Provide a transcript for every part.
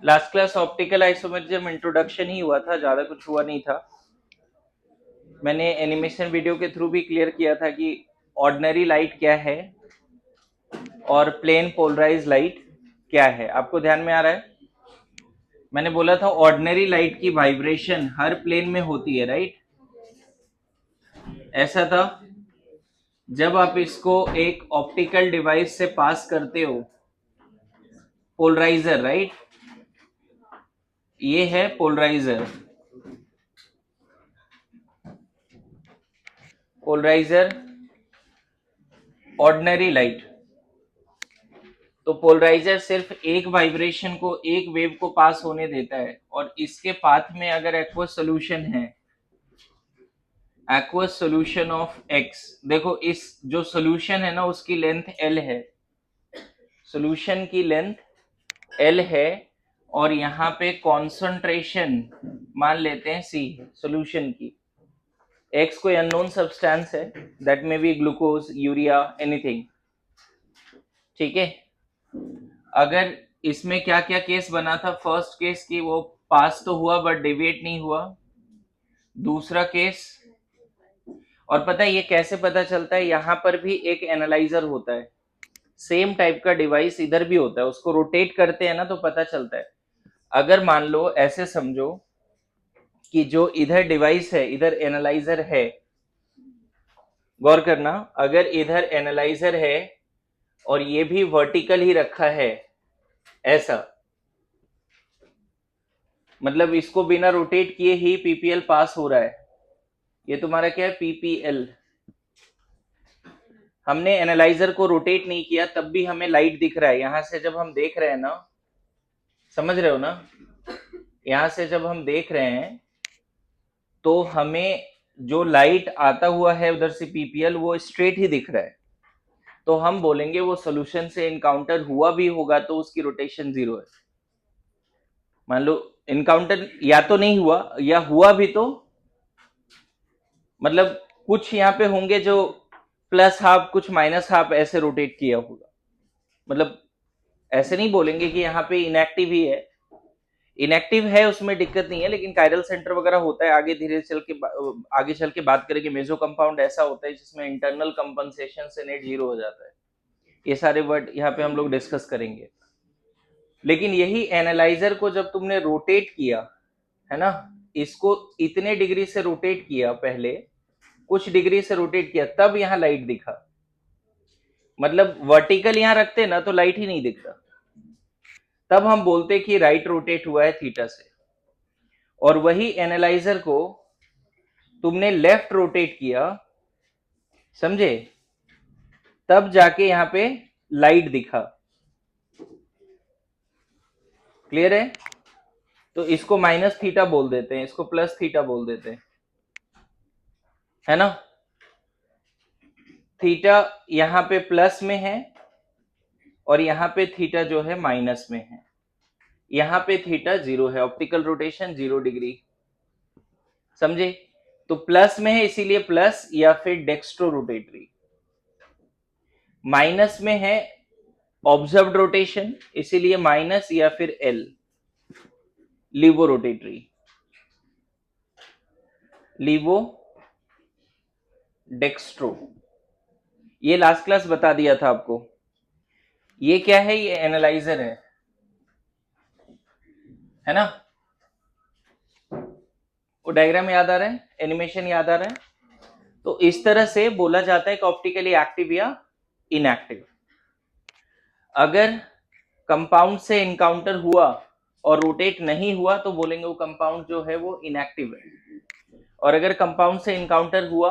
Last class optical isomerism introduction ही हुआ था, ज्यादा कुछ हुआ नहीं था। मैंने एनिमेशन वीडियो के थ्रू भी क्लियर किया था कि ऑर्डिनरी लाइट क्या है और प्लेन पोलराइज लाइट क्या है। आपको ध्यान में आ रहा है? मैंने बोला था ऑर्डिनरी लाइट की वाइब्रेशन हर प्लेन में होती है, राइट? ऐसा था जब आप इसको एक ऑप्टिकल डिवाइस से पास करते हो, पोलराइजर, राइट? ये है पोलराइजर। Polarizer ordinary light. तो पोलराइजर सिर्फ एक वाइब्रेशन को, एक वेव को पास होने देता है, और इसके पाथ में अगर एक्वस सोल्यूशन है, एक्वस सोल्यूशन ऑफ एक्स, देखो इस जो सोल्यूशन है ना उसकी लेंथ एल है, सोल्यूशन की लेंथ एल है, और यहाँ पे कॉन्सेंट्रेशन मान लेते हैं सी है सोल्यूशन की। एक्स कोई अननोन सब्सटेंस है, दैट में बी ग्लूकोज, यूरिया, एनीथिंग, ठीक है। अगर इसमें क्या क्या केस बना था, फर्स्ट केस की वो पास तो हुआ बट डेविएट नहीं हुआ। दूसरा केस, और पता है ये कैसे पता चलता है, यहां पर भी एक एनालाइजर होता है, सेम टाइप का डिवाइस इधर भी होता है, उसको रोटेट करते हैं ना तो पता चलता है। अगर मान लो ऐसे समझो कि जो इधर डिवाइस है, इधर एनालाइजर है, गौर करना, अगर इधर एनालाइजर है और ये भी वर्टिकल ही रखा है ऐसा, मतलब इसको बिना रोटेट किए ही पीपीएल पास हो रहा है, ये तुम्हारा क्या है, पीपीएल। हमने एनालाइजर को रोटेट नहीं किया तब भी हमें लाइट दिख रहा है। यहां से जब हम देख रहे हैं ना, समझ रहे हो ना, यहां से जब हम देख रहे हैं तो हमें जो लाइट आता हुआ है उधर से पीपीएल, वो स्ट्रेट ही दिख रहा है, तो हम बोलेंगे वो सोल्यूशन से इनकाउंटर हुआ भी होगा तो उसकी रोटेशन जीरो है। मान लो इनकाउंटर या तो नहीं हुआ या हुआ भी तो मतलब कुछ यहाँ पे होंगे जो प्लस हाफ, कुछ माइनस हाफ ऐसे रोटेट किया होगा। मतलब ऐसे नहीं बोलेंगे कि यहाँ पे इनएक्टिव ही है, इनएक्टिव है उसमें दिक्कत नहीं है, लेकिन कायरल सेंटर वगैरह होता है। आगे धीरे चल के आगे चल के बात करेंगे। मेजो कंपाउंड ऐसा होता है जिसमें इंटरनल कंपनसेशन से नेट जीरो हो जाता है। ये सारे वर्ड यहाँ पे हम लोग डिस्कस करेंगे। लेकिन यही एनालाइजर को जब तुमने रोटेट किया है ना, इसको इतने डिग्री से रोटेट किया, पहले कुछ डिग्री से रोटेट किया, तब यहाँ लाइट दिखा। मतलब वर्टिकल यहाँ रखते ना तो लाइट ही नहीं दिखता, तब हम बोलते कि राइट रोटेट हुआ है थीटा से। और वही एनालाइजर को तुमने लेफ्ट रोटेट किया, समझे, तब जाके यहां पे लाइट दिखा। क्लियर है? तो इसको माइनस थीटा बोल देते हैं, इसको प्लस थीटा बोल देते हैं, है ना। थीटा यहां पे प्लस में है और यहां पे थीटा जो है माइनस में है। यहां पे थीटा जीरो है, ऑप्टिकल रोटेशन 0 डिग्री, समझे। तो प्लस में है इसीलिए प्लस या फिर डेक्स्ट्रो रोटेटरी, माइनस में है ऑब्जर्व्ड रोटेशन इसीलिए माइनस या फिर एल, लीवो रोटेटरी, लीवो डेक्स्ट्रो। ये लास्ट क्लास बता दिया था आपको। ये क्या है, ये एनालाइजर है ना। वो डायग्राम याद आ रहा है, एनिमेशन याद आ रहा है। तो इस तरह से बोला जाता है कि ऑप्टिकली एक्टिव या इनएक्टिव। अगर कंपाउंड से इनकाउंटर हुआ और रोटेट नहीं हुआ तो बोलेंगे वो कंपाउंड जो है वो इनएक्टिव है। और अगर कंपाउंड से इनकाउंटर हुआ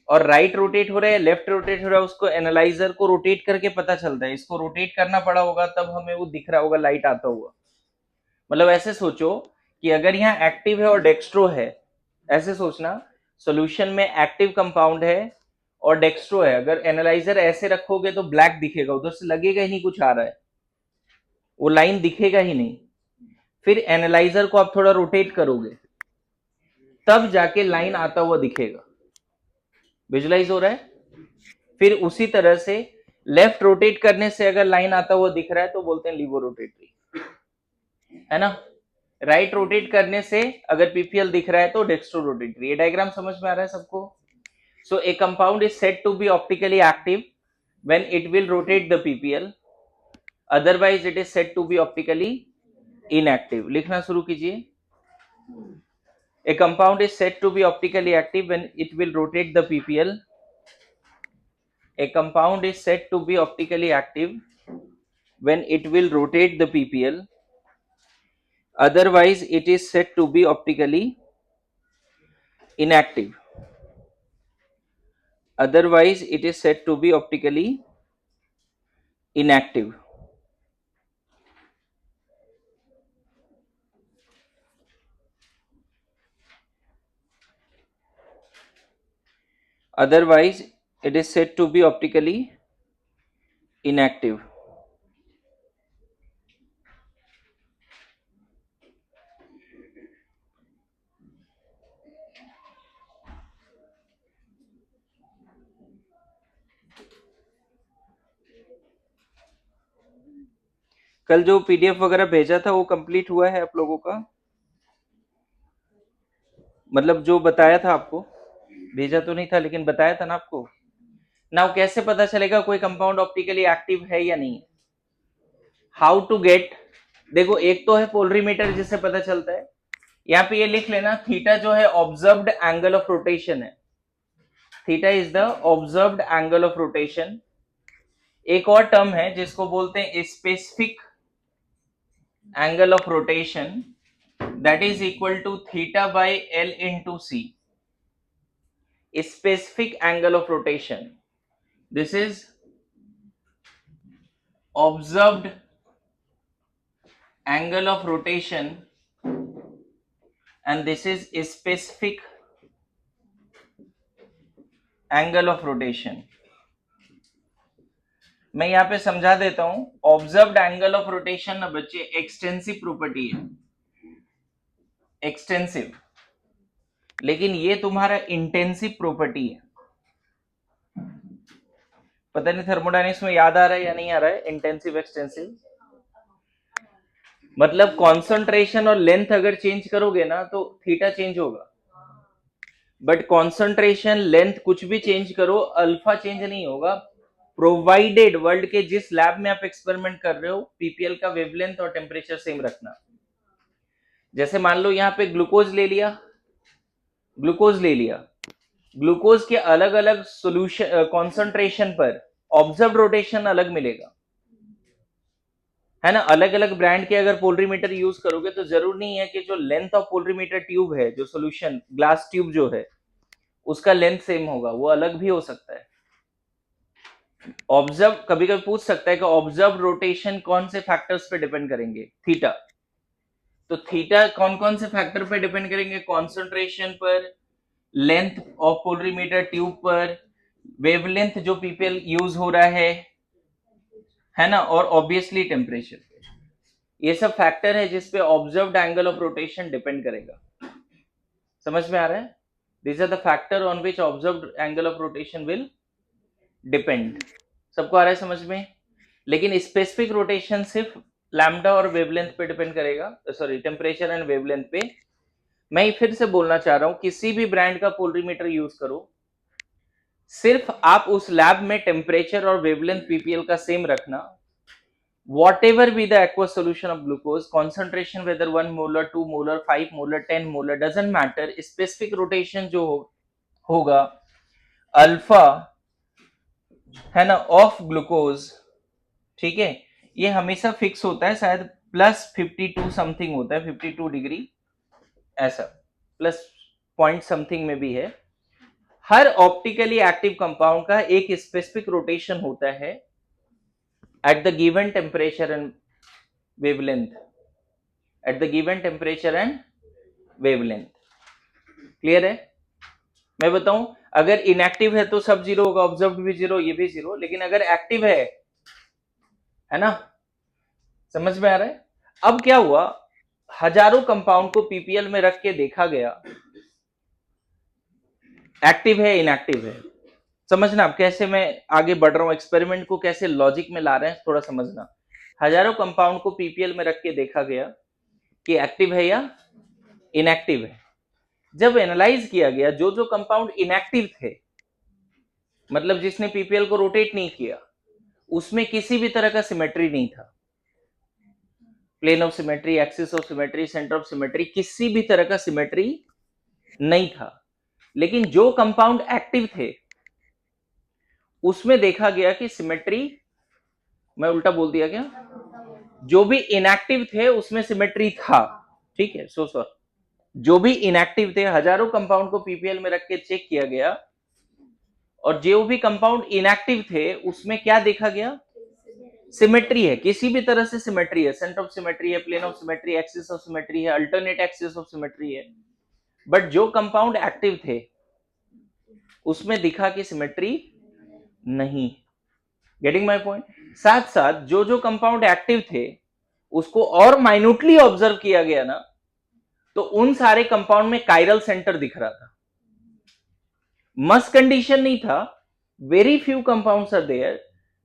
और राइट रोटेट हो रहा है, लेफ्ट रोटेट हो रहा है, उसको एनालाइजर को रोटेट करके पता चलता है। इसको रोटेट करना पड़ा होगा तब हमें वो दिख रहा होगा, लाइट आता हुआ। मतलब ऐसे सोचो कि अगर यहाँ एक्टिव है और डेक्स्ट्रो है, ऐसे सोचना, सॉल्यूशन में एक्टिव कंपाउंड है और डेक्स्ट्रो है, अगर एनालाइजर ऐसे रखोगे तो ब्लैक दिखेगा, उधर से लगेगा ही नहीं कुछ आ रहा है, वो लाइन दिखेगा ही नहीं। फिर एनालाइजर को आप थोड़ा रोटेट करोगे तब जाके लाइन आता हुआ दिखेगा। विजुलाइज हो रहा है? फिर उसी तरह से लेफ्ट रोटेट करने से अगर लाइन आता हुआ दिख रहा है तो बोलते हैं लीवो रोटेटरी। है ना। राइट रोटेट करने से अगर पीपीएल दिख रहा है तो डेक्स्ट्रो रोटेटरी। ये डायग्राम समझ में आ रहा है सबको। So a compound is said to be optically active when it will rotate the P P L, otherwise it is said to be optically inactive. लिखना शुरू कीजिए। A compound is said to be optically active when it will rotate the PPL. A compound is said to be optically active when it will rotate the PPL. Otherwise, it is said to be optically inactive. Otherwise, it is said to be optically inactive. Otherwise, it is said to be optically inactive. कल जो PDF वगैरह भेजा था वो complete हुआ है आप लोगों का? मतलब जो बताया था आपको, भेजा तो नहीं था लेकिन बताया था ना आपको। नाउ कैसे पता चलेगा कोई कंपाउंड ऑप्टिकली एक्टिव है या नहीं? हाउ टू गेट, देखो एक तो है पोलरीमीटर जिससे पता चलता है। यहाँ पे ये लिख लेना, थीटा जो है ऑब्जर्व्ड एंगल ऑफ रोटेशन है। Theta is the observed angle of rotation. एक और टर्म है जिसको बोलते हैं specific angle of rotation, that is equal to theta by L into C. Specific angle of rotation, this is observed angle of rotation and this is a specific angle of rotation. मैं यहां पे समझा देता हूं। Observed angle of rotation ना बच्चे extensive property है, extensive, लेकिन ये तुम्हारा इंटेंसिव प्रॉपर्टी है। पता नहीं थर्मोडायनेमिक्स में याद आ रहा है या नहीं आ रहा है इंटेंसिव एक्सटेंसिव। मतलब कॉन्सेंट्रेशन और लेंथ अगर चेंज करोगे ना तो थीटा चेंज होगा, बट कॉन्सेंट्रेशन लेंथ कुछ भी चेंज करो अल्फा चेंज नहीं होगा, प्रोवाइडेड वर्ल्ड के जिस लैब में आप एक्सपेरिमेंट कर रहे हो पीपीएल का वेवलेंथ और टेम्परेचर सेम रखना। जैसे मान लो यहाँ पे ग्लूकोज ले लिया, ग्लूकोज ले लिया, ग्लूकोज के अलग अलग सोल्यूशन कॉन्सेंट्रेशन पर ऑब्जर्व रोटेशन अलग मिलेगा, है ना। अलग अलग ब्रांड के अगर पोलरीमीटर यूज करोगे तो जरूर नहीं है कि जो लेंथ ऑफ पोलरीमीटर ट्यूब है, जो सोल्यूशन ग्लास ट्यूब जो है उसका लेंथ सेम होगा, वो अलग भी हो सकता है। ऑब्जर्व कभी कभी पूछ सकता है कि ऑब्जर्व रोटेशन कौन से फैक्टर्स पे डिपेंड करेंगे? थीटा। तो थीटा कौन कौन से फैक्टर पे डिपेंड करेंगे? कॉन्सेंट्रेशन पर, लेंथ ऑफ पोलरीमीटर ट्यूब पर, वेवलेंथ जो पीपीएल यूज हो रहा है ना, और ऑब्वियसली टेम्परेचर। ये सब फैक्टर है जिसपे observed angle of rotation depend करेगा। समझ में आ रहा है? These are the factor on which observed angle of rotation will depend. सबको आ रहा है समझ में? लेकिन स्पेसिफिक रोटेशन सिर्फ लैम्डा और वेवलेंथ पे डिपेंड करेगा, सॉरी टेम्परेचर एंड वेवलेंथ पे। मैं फिर से बोलना चाह रहा हूं, किसी भी ब्रांड का पोलरीमीटर यूज करो, सिर्फ आप उस लैब में टेम्परेचर और वेवलेंथ पीपीएल का सेम रखना। whatever be the aqueous solution of glucose, concentration whether 1 molar 2 molar 5 molar 10 molar doesn't matter, specific rotation जो होगा अल्फा, है ना, ऑफ ग्लूकोज, ठीक है, ये हमेशा फिक्स होता है, शायद +52 समथिंग होता है, 52 डिग्री ऐसा, प्लस पॉइंट समथिंग में भी है। हर ऑप्टिकली एक्टिव कंपाउंड का एक स्पेसिफिक रोटेशन होता है at the given temperature and wavelength, at the given temperature and wavelength. Clear है? मैं बताऊं, अगर इनएक्टिव है तो सब जीरो होगा, ऑब्जर्व भी जीरो, ये भी जीरो, लेकिन अगर एक्टिव है ना, समझ में आ रहा है? अब क्या हुआ, हजारों कंपाउंड को पीपीएल में रख के देखा गया, एक्टिव है इनएक्टिव है। समझना अब कैसे मैं आगे बढ़ रहा हूं, एक्सपेरिमेंट को कैसे लॉजिक में ला रहे हैं थोड़ा समझना। हजारों कंपाउंड को पीपीएल में रख के देखा गया, कि एक्टिव है या इनएक्टिव है। जब एनालाइज किया गया, जो जो कंपाउंड इनएक्टिव थे, मतलब जिसने पीपीएल को रोटेट नहीं किया, उसमें किसी भी तरह का सिमेट्री नहीं था। Plane of symmetry, axis of symmetry, centre of symmetry, किसी भी तरह का सिमेट्री नहीं था। लेकिन जो कंपाउंड एक्टिव थे उसमें देखा गया कि सिमेट्री, मैं उल्टा बोल दिया क्या, जो भी इनएक्टिव थे उसमें सिमेट्री था। ठीक है, सो सॉरी, जो भी इनएक्टिव थे, हजारों कंपाउंड को पीपीएल में रख के चेक किया गया, और जो भी कंपाउंड इनएक्टिव थे उसमें क्या देखा गया, सिमेट्री है, किसी भी तरह से सिमेट्री है, सेंटर ऑफ सिमेट्री है, plane of symmetry, axis of symmetry है, अल्टरनेट एक्सिस ऑफ सिमेट्री है। बट जो कंपाउंड एक्टिव थे उसमें दिखा कि सिमेट्री नहीं। Getting my point. साथ साथ जो जो कंपाउंड एक्टिव थे उसको और माइन्यूटली ऑब्जर्व किया गया ना, तो उन सारे कंपाउंड में कायरल सेंटर दिख रहा था। मस्ट कंडीशन नहीं था, very few compounds are there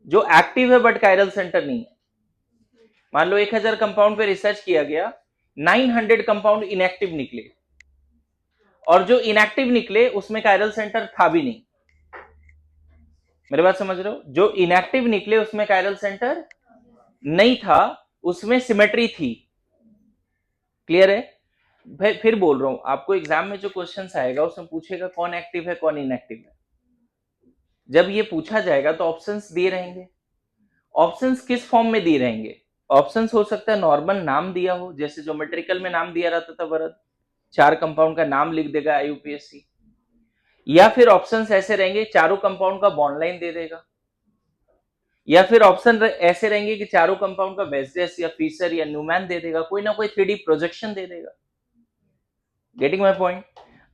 जो एक्टिव है बट कायरल सेंटर नहीं है। मान लो 1000 कंपाउंड पे रिसर्च किया गया, 900 कंपाउंड इनएक्टिव निकले, और जो इनएक्टिव निकले उसमें कायरल सेंटर था भी नहीं। मेरी बात समझ रहे हो? जो इनएक्टिव निकले उसमें कायरल सेंटर नहीं था, उसमें सिमेट्री थी। क्लियर है भाई? फिर बोल रहा हूं, आपको एग्जाम में जो क्वेश्चन आएगा उसमें पूछेगा कौन एक्टिव है कौन इनएक्टिव है। जब ये पूछा जाएगा तो ऑप्शंस दिए रहेंगे। ऑप्शंस किस फॉर्म में दिए रहेंगे? ऑप्शंस हो सकता है नॉर्मल नाम दिया हो, जैसे ज्योमेट्रिकल में नाम दिया रहता था वरद, 4 कंपाउंड का नाम लिख देगा आईयूपीएससी। या फिर ऑप्शंस ऐसे रहेंगे, चारों कंपाउंड का बॉन्ड लाइन दे देगा। या फिर ऑप्शन ऐसे रहेंगे कि चारों कंपाउंड का वेस्डेस या फीसर या न्यूमैन दे देगा, कोई ना कोई 3D प्रोजेक्शन दे देगा। Getting my point?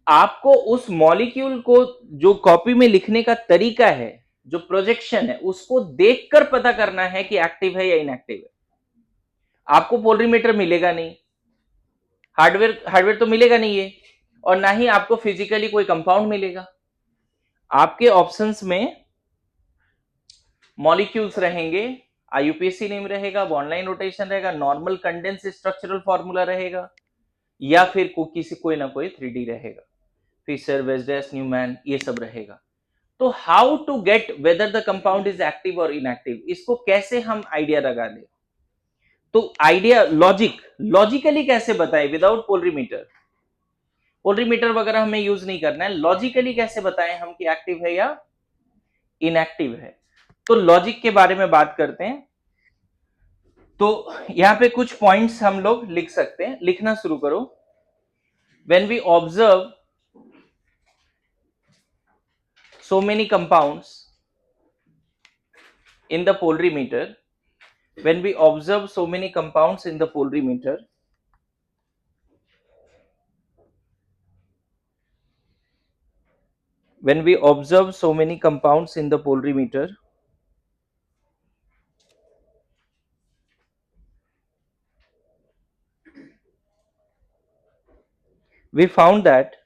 आपको उस मॉलिक्यूल को जो कॉपी में लिखने का तरीका है, जो प्रोजेक्शन है, उसको देखकर पता करना है कि एक्टिव है या इनएक्टिव है। आपको पोलरीमीटर मिलेगा नहीं, हार्डवेयर तो मिलेगा नहीं ये, और ना ही आपको फिजिकली कोई कंपाउंड मिलेगा। आपके ऑप्शंस में मॉलिक्यूल्स रहेंगे, आईयूपीएसी नेम रहेगा, बॉन्ड लाइन रोटेशन रहेगा, नॉर्मल कंडेंस स्ट्रक्चरल फॉर्मूला रहेगा, या फिर किसी कोई ना कोई 3D रहेगा, फिशर, वेस्डेस, न्यूमैन, ये सब रहेगा। तो how to get whether the compound is active और इनएक्टिव, इसको कैसे हम आइडिया लगा ले? तो आइडिया लॉजिकली कैसे बताएं विदाउट पोलरीमीटर? पोलरीमीटर वगैरह हमें यूज नहीं करना है, लॉजिकली कैसे बताएं हम कि एक्टिव है या इनएक्टिव है? तो लॉजिक के बारे में बात करते हैं। तो यहां पे कुछ पॉइंट्स हम लोग लिख सकते हैं, लिखना शुरू करो। When we observe so many compounds in the polarimeter, when we observe so many compounds in the polarimeter, when we observe so many compounds in the polarimeter, we found that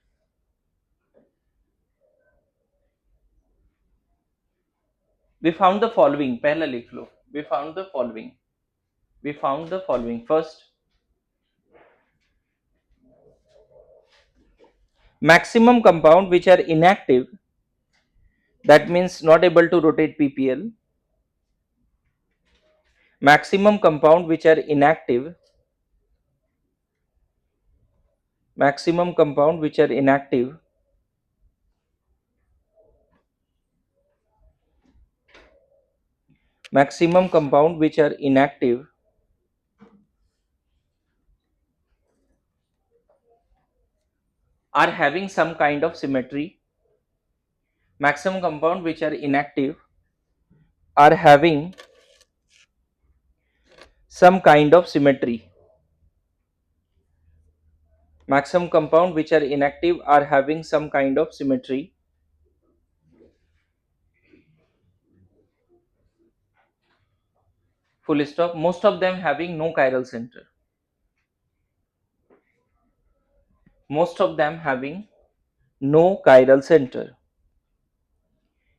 we found the following. पहला लिख लो, we found the following. We found the following. First, maximum compound which are inactive, that means not able to rotate ppl. Maximum compound which are inactive, maximum compound which are inactive maximum compound which are inactive are having some kind of symmetry. Maximum compound which are inactive are having some kind of symmetry. Maximum compound which are inactive are having some kind of symmetry. Full stop. Most of them having no chiral center. Most of them having no chiral center.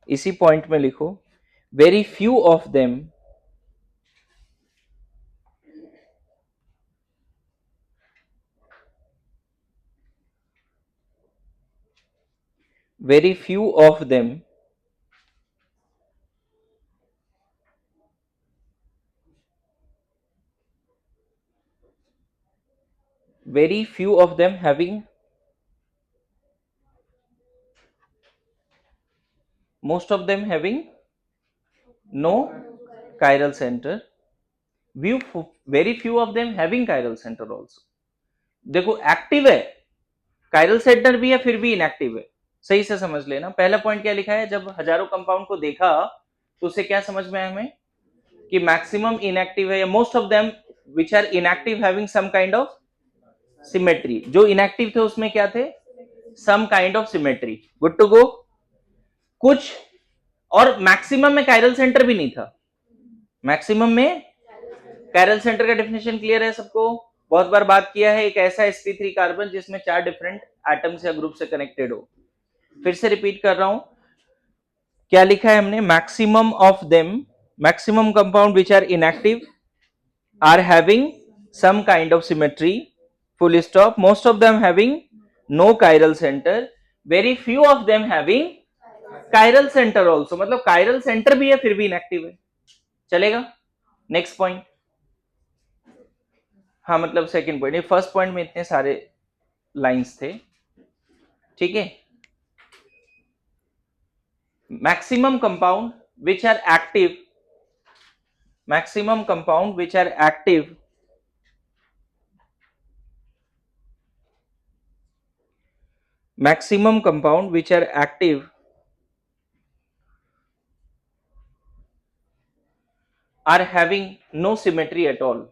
इसी point में लिखो, very few of them very few of them having, most of them having no chiral center, very few of them having chiral center also. देखो active है, chiral centre भी है, फिर भी inactive है। सही से समझ लेना। पहला पॉइंट क्या लिखा है, जब हजारों कंपाउंड को देखा तो उसे क्या समझ में आया हमें कि मैक्सिमम इनएक्टिव है, या most of them which are inactive having some kind of symmetry. जो इनएक्टिव थे उसमें क्या थे, some kind of symmetry. Good to go. कुछ, और मैक्सिमम में कायरल सेंटर भी नहीं था। मैक्सिमम में कायरल सेंटर का डेफिनेशन क्लियर है सबको, बहुत बार बात किया है। एक ऐसा sp3 कार्बन जिसमें 4 डिफरेंट एटम्स या ग्रुप से कनेक्टेड हो। फिर से रिपीट कर रहा हूं, क्या लिखा है हमने, maximum of them, maximum compound which are inactive are having some kind of symmetry, full stop. Most of them having no chiral centre, very few of them having chiral centre also. मतलब chiral centre भी है फिर भी inactive है। चलेगा। Next point. हाँ मतलब second point, ये फर्स्ट पॉइंट में इतने सारे लाइंस थे, ठीक है। Maximum compound which are active, maximum compound which are active maximum compound which are active are having no symmetry at all.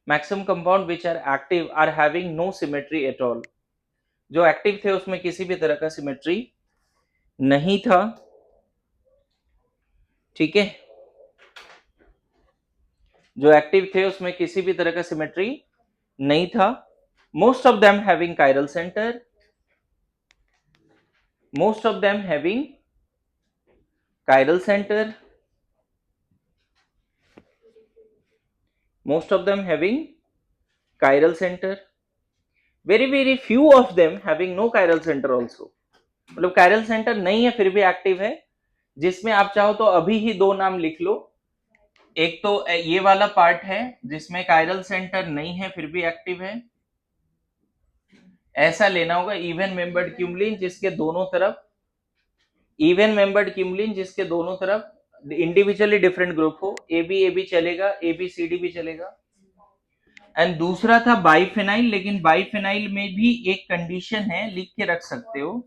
Maximum compound which are active are having no symmetry at all. जो active थे उसमें किसी भी तरह का symmetry नहीं था, ठीक है। जो एक्टिव थे उसमें किसी भी तरह का सिमेट्री नहीं था। Most of them having chiral centre, most of them having chiral centre, most of them having chiral center, very few of them having no chiral center also। मतलब chiral center नहीं है फिर भी एक्टिव है, जिसमें आप चाहो तो अभी ही दो नाम लिख लो। एक तो ये वाला पार्ट है जिसमें chiral center नहीं है फिर भी एक्टिव है, ऐसा लेना होगा। इवन मेंबर्ड क्यूमलिन जिसके दोनों तरफ, इवन मेंबर्ड क्यूमलिन जिसके दोनों तरफ इंडिविजुअली डिफरेंट ग्रुप हो, ए बी चलेगा, ए बी सी डी भी चलेगा। एंड दूसरा था बाइफेनाइल, लेकिन बाइफेनाइल में भी एक कंडीशन है, लिख के रख सकते हो।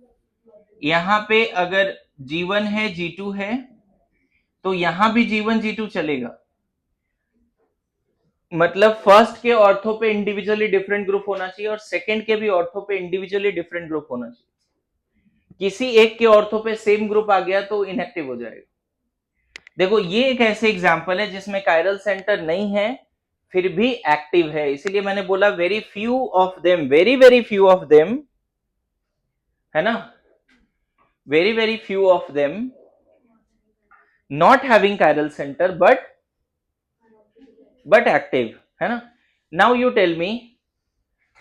यहां पे अगर G1 है G2 है तो यहां भी G1 G2 चलेगा। मतलब फर्स्ट के ऑर्थो पे इंडिविजुअली डिफरेंट ग्रुप होना चाहिए और सेकंड के भी ऑर्थो पे इंडिविजुअली डिफरेंट ग्रुप होना चाहिए। किसी एक के ऑर्थो पे सेम ग्रुप आ गया तो इनएक्टिव हो जाएगा। देखो ये एक ऐसे एग्जांपल है जिसमें कायरल सेंटर नहीं है फिर भी एक्टिव है, इसीलिए मैंने बोला very few of them, very few of them, है ना, very few of them not having chiral centre but active, है ना। नाउ यू टेल मी,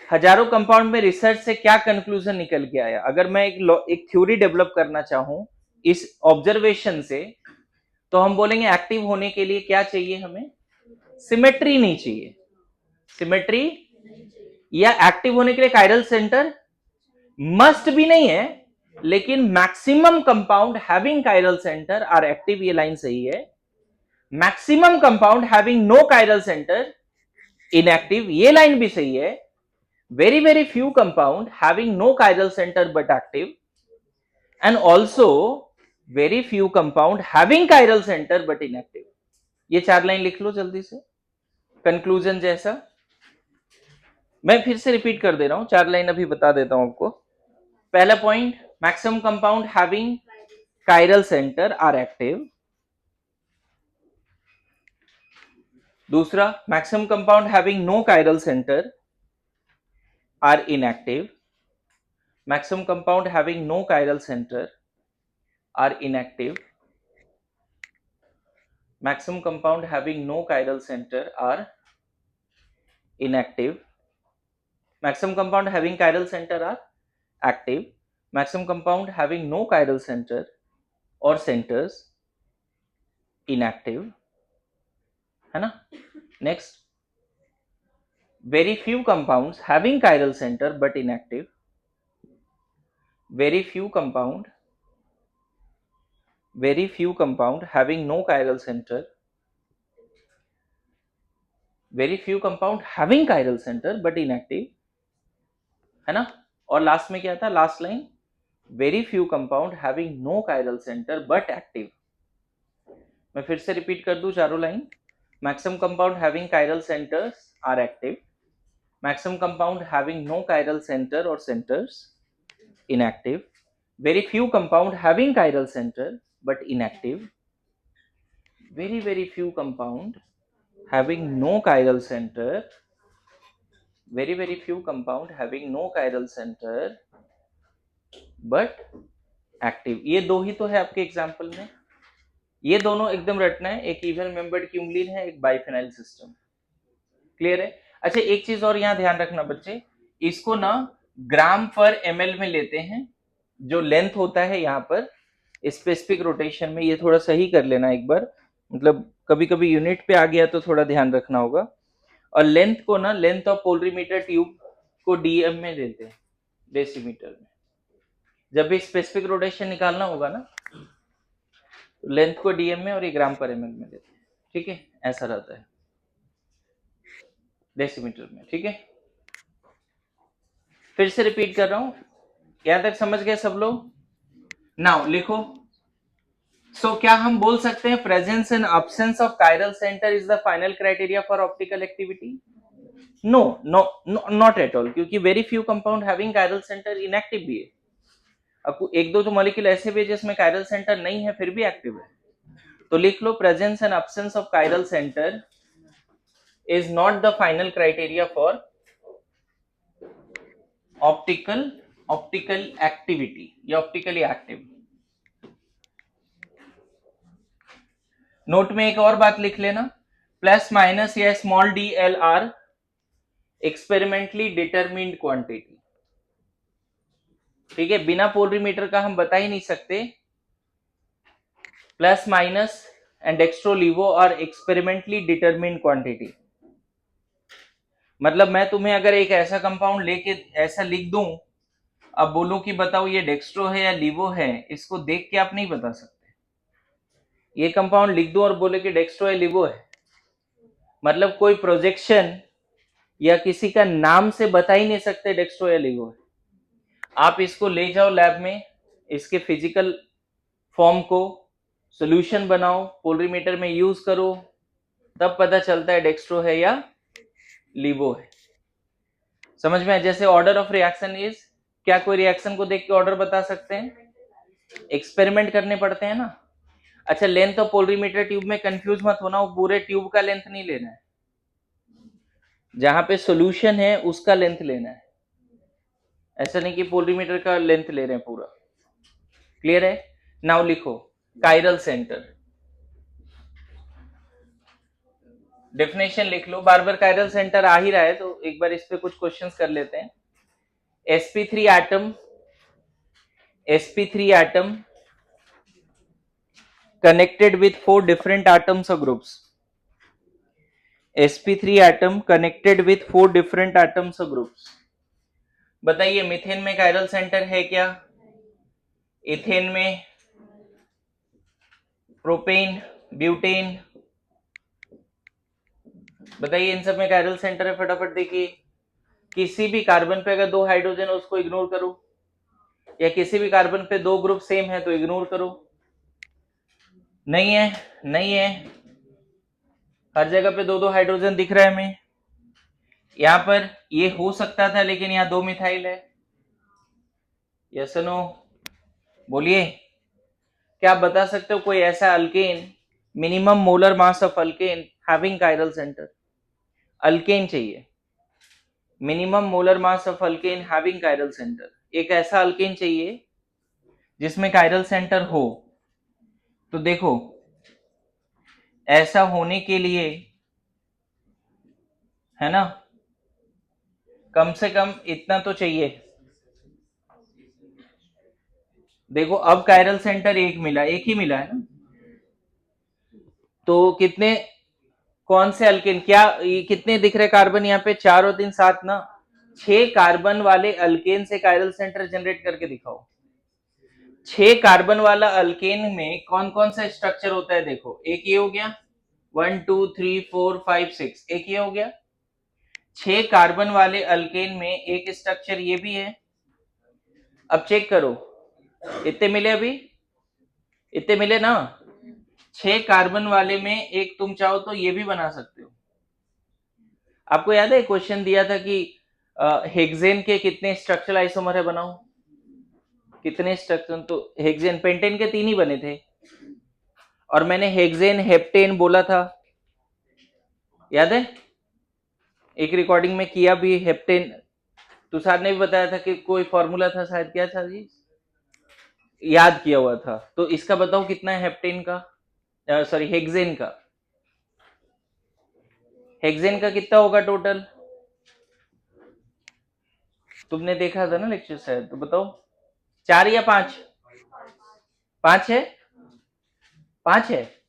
हजारों कंपाउंड में रिसर्च से क्या कंक्लूजन निकल के आया। अगर मैं एक थ्योरी डेवलप करना चाहूं इस ऑब्जर्वेशन से, तो हम बोलेंगे एक्टिव होने के लिए क्या चाहिए हमें, सिमेट्री नहीं चाहिए, सिमेट्री, या एक्टिव होने के लिए कायरल सेंटर मस्ट भी नहीं है, लेकिन maximum compound having chiral centre are active, ये लाइन सही है। Maximum compound having no chiral centre inactive, ये लाइन भी सही है। very few compound having no chiral center but active, and also very few compound having chiral center but inactive। ये चार line लिख लो जल्दी से कंक्लूजन जैसा। मैं फिर से रिपीट कर दे रहा हूं, चार लाइन अभी बता देता हूं आपको। पहला point, maximum compound having chiral centre are active. दूसरा, maximum compound having no chiral center are inactive, maximum compound having no chiral center are inactive, maximum compound having no chiral center are inactive, maximum compound having chiral center are active, maximum compound having no chiral centre और centres, inactive, है ना। Next, very few compounds having chiral centre but inactive, very few compound having no chiral center, very few compound having chiral center but inactive, है ना। और last में क्या था, last line, very few compound having no chiral center but active। मैं फिर से repeat कर दूं चारों line, maximum compound having chiral centers are active, maximum compound having no chiral center और centers inactive, very few compound having chiral center but inactive, very few compound having no chiral center, very few compound having no chiral center but active। ये दो ही तो है आपके example में, ये दोनों एकदम रटना है, एक इवन मेंबर्ड क्यूमलिन है, एक बाइफेनाइल सिस्टम। क्लियर है। अच्छा एक चीज और यहाँ ध्यान रखना बच्चे, इसको ना ग्राम पर एमएल में लेते हैं, जो लेंथ होता है यहाँ पर स्पेसिफिक रोटेशन में, ये थोड़ा सही कर लेना एक बार, मतलब कभी कभी यूनिट पे आ गया तो थोड़ा ध्यान रखना होगा। और लेंथ को ना, लेंथ ऑफ पोलरीमीटर ट्यूब को डीएम में देते हैं, डेसीमीटर में। जब भी स्पेसिफिक रोटेशन निकालना होगा ना, तो लेंथ को डीएम में और ये ग्राम पर एमएल में देते हैं, ठीक है, ऐसा रहता है डेसीमीटर में, ठीक है। फिर से रिपीट कर रहा हूं, यहां तक समझ गए सब लोग। नाउ लिखो, सो क्या हम बोल सकते हैं presence and absence of chiral center is the final criteria for optical activity? No no, not at all, क्योंकि very few compound having chiral centre inactive भी है। अब एक दो जो मॉलिक्यूल ऐसे भी है जिसमें कायरल सेंटर नहीं है फिर भी एक्टिव है, तो लिख लो presence and absence of chiral center is not the final criteria for optical activity या ऑप्टिकली एक्टिव। नोट में एक और बात लिख लेना, प्लस माइनस या small D L R experimentally determined quantity, ठीक है, बिना पोलरीमीटर का हम बता ही नहीं सकते। Plus minus and dextrolevo are experimentally determined quantity, मतलब मैं तुम्हें अगर एक ऐसा कंपाउंड लेके ऐसा लिख दूं, अब बोलो कि बताओ ये डेक्स्ट्रो है या लीवो है, इसको देख के आप नहीं बता सकते। ये कंपाउंड लिख दूं और बोले कि डेक्स्ट्रो है लीवो है, मतलब कोई प्रोजेक्शन या किसी का नाम से बता ही नहीं सकते डेक्स्ट्रो या लीवो है। आप इसको ले जाओ लैब में, इसके फिजिकल फॉर्म को सॉल्यूशन बनाओ, पोलरीमीटर में यूज करो, तब पता चलता है डेक्स्ट्रो है या लीवो है। समझ में? जैसे ऑर्डर ऑफ रिएक्शन इज, क्या कोई रिएक्शन को देख के ऑर्डर बता सकते हैं? एक्सपेरिमेंट करने पड़ते हैं ना। अच्छा लेंथ ऑफ पोलरीमीटर ट्यूब में कंफ्यूज मत होना, वो पूरे ट्यूब का लेंथ नहीं लेना है, जहां पे सॉल्यूशन है उसका लेंथ लेना है, ऐसा नहीं कि पोलरीमीटर का लेंथ ले रहे हैं पूरा। क्लियर है? नाउ लिखो कायरल सेंटर, डेफिनेशन लिख लो, बार बार कायरल सेंटर आ ही रहा है तो एक बार इस पे कुछ क्वेश्चंस कर लेते हैं। sp3 atom connected with 4 different atoms or groups, sp3 atom connected with 4 different atoms or groups। बताइए मीथेन में कायरल सेंटर है क्या? इथेन में, प्रोपेन, ब्यूटेन, बताइए इन सब में कायरल सेंटर है? फटाफट देखिए, किसी भी कार्बन पे अगर 2 हाइड्रोजन है उसको इग्नोर करो, या किसी भी कार्बन पे 2 ग्रुप सेम है तो इग्नोर करो। नहीं है, नहीं है, हर जगह पे 2 हाइड्रोजन दिख रहा है हमें। यहां पर ये हो सकता था लेकिन यहाँ 2 मिथाइल है। यस नो, बोलिए, क्या आप बता सकते हो कोई ऐसा alkane, minimum molar mass of alkane having chiral center? Alkane चाहिए, minimum molar mass of alkane having chiral center, एक ऐसा अल्केन चाहिए जिसमें कायरल सेंटर हो। तो देखो ऐसा होने के लिए, है ना, कम से कम इतना तो चाहिए, देखो अब कायरल सेंटर एक मिला, एक ही मिला है ना, तो कितने, कौन से अल्केन, क्या ये कितने दिख रहे कार्बन यहाँ पे, 4 और 3 7 ना, 6 कार्बन वाले अल्केन से कायरल सेंटर जनरेट करके दिखाओ। 6 कार्बन वाला अल्केन में कौन कौन सा स्ट्रक्चर होता है देखो, एक ये हो गया, 1 2 3 4 5 6, एक ये हो गया। 6 कार्बन वाले अल्केन में एक स्ट्रक्चर ये भी है। अब चेक करो, इतने मिले अभी, इतने मिले ना। 6 कार्बन वाले में एक तुम चाहो तो ये भी बना सकते हो। आपको याद है क्वेश्चन दिया था कि हेक्सेन के कितने स्ट्रक्चरल आइसोमर है, बनाओ कितने स्ट्रक्चर, तो हेक्सेन पेंटेन के 3 ही बने थे, और मैंने हेक्सेन हेप्टेन बोला था, याद है, एक रिकॉर्डिंग में किया भी हेप्टेन। तुषार ने भी बताया था कि कोई फॉर्मूला था शायद, क्या था जी, याद किया हुआ था। तो इसका बताओ कितना है हेप्टेन का, सॉरी हेक्सेन का, हेक्सेन का कितना होगा टोटल, तुमने देखा था ना लेक्चर शायद, तो बताओ 4 या 5, 5 है, 5 है,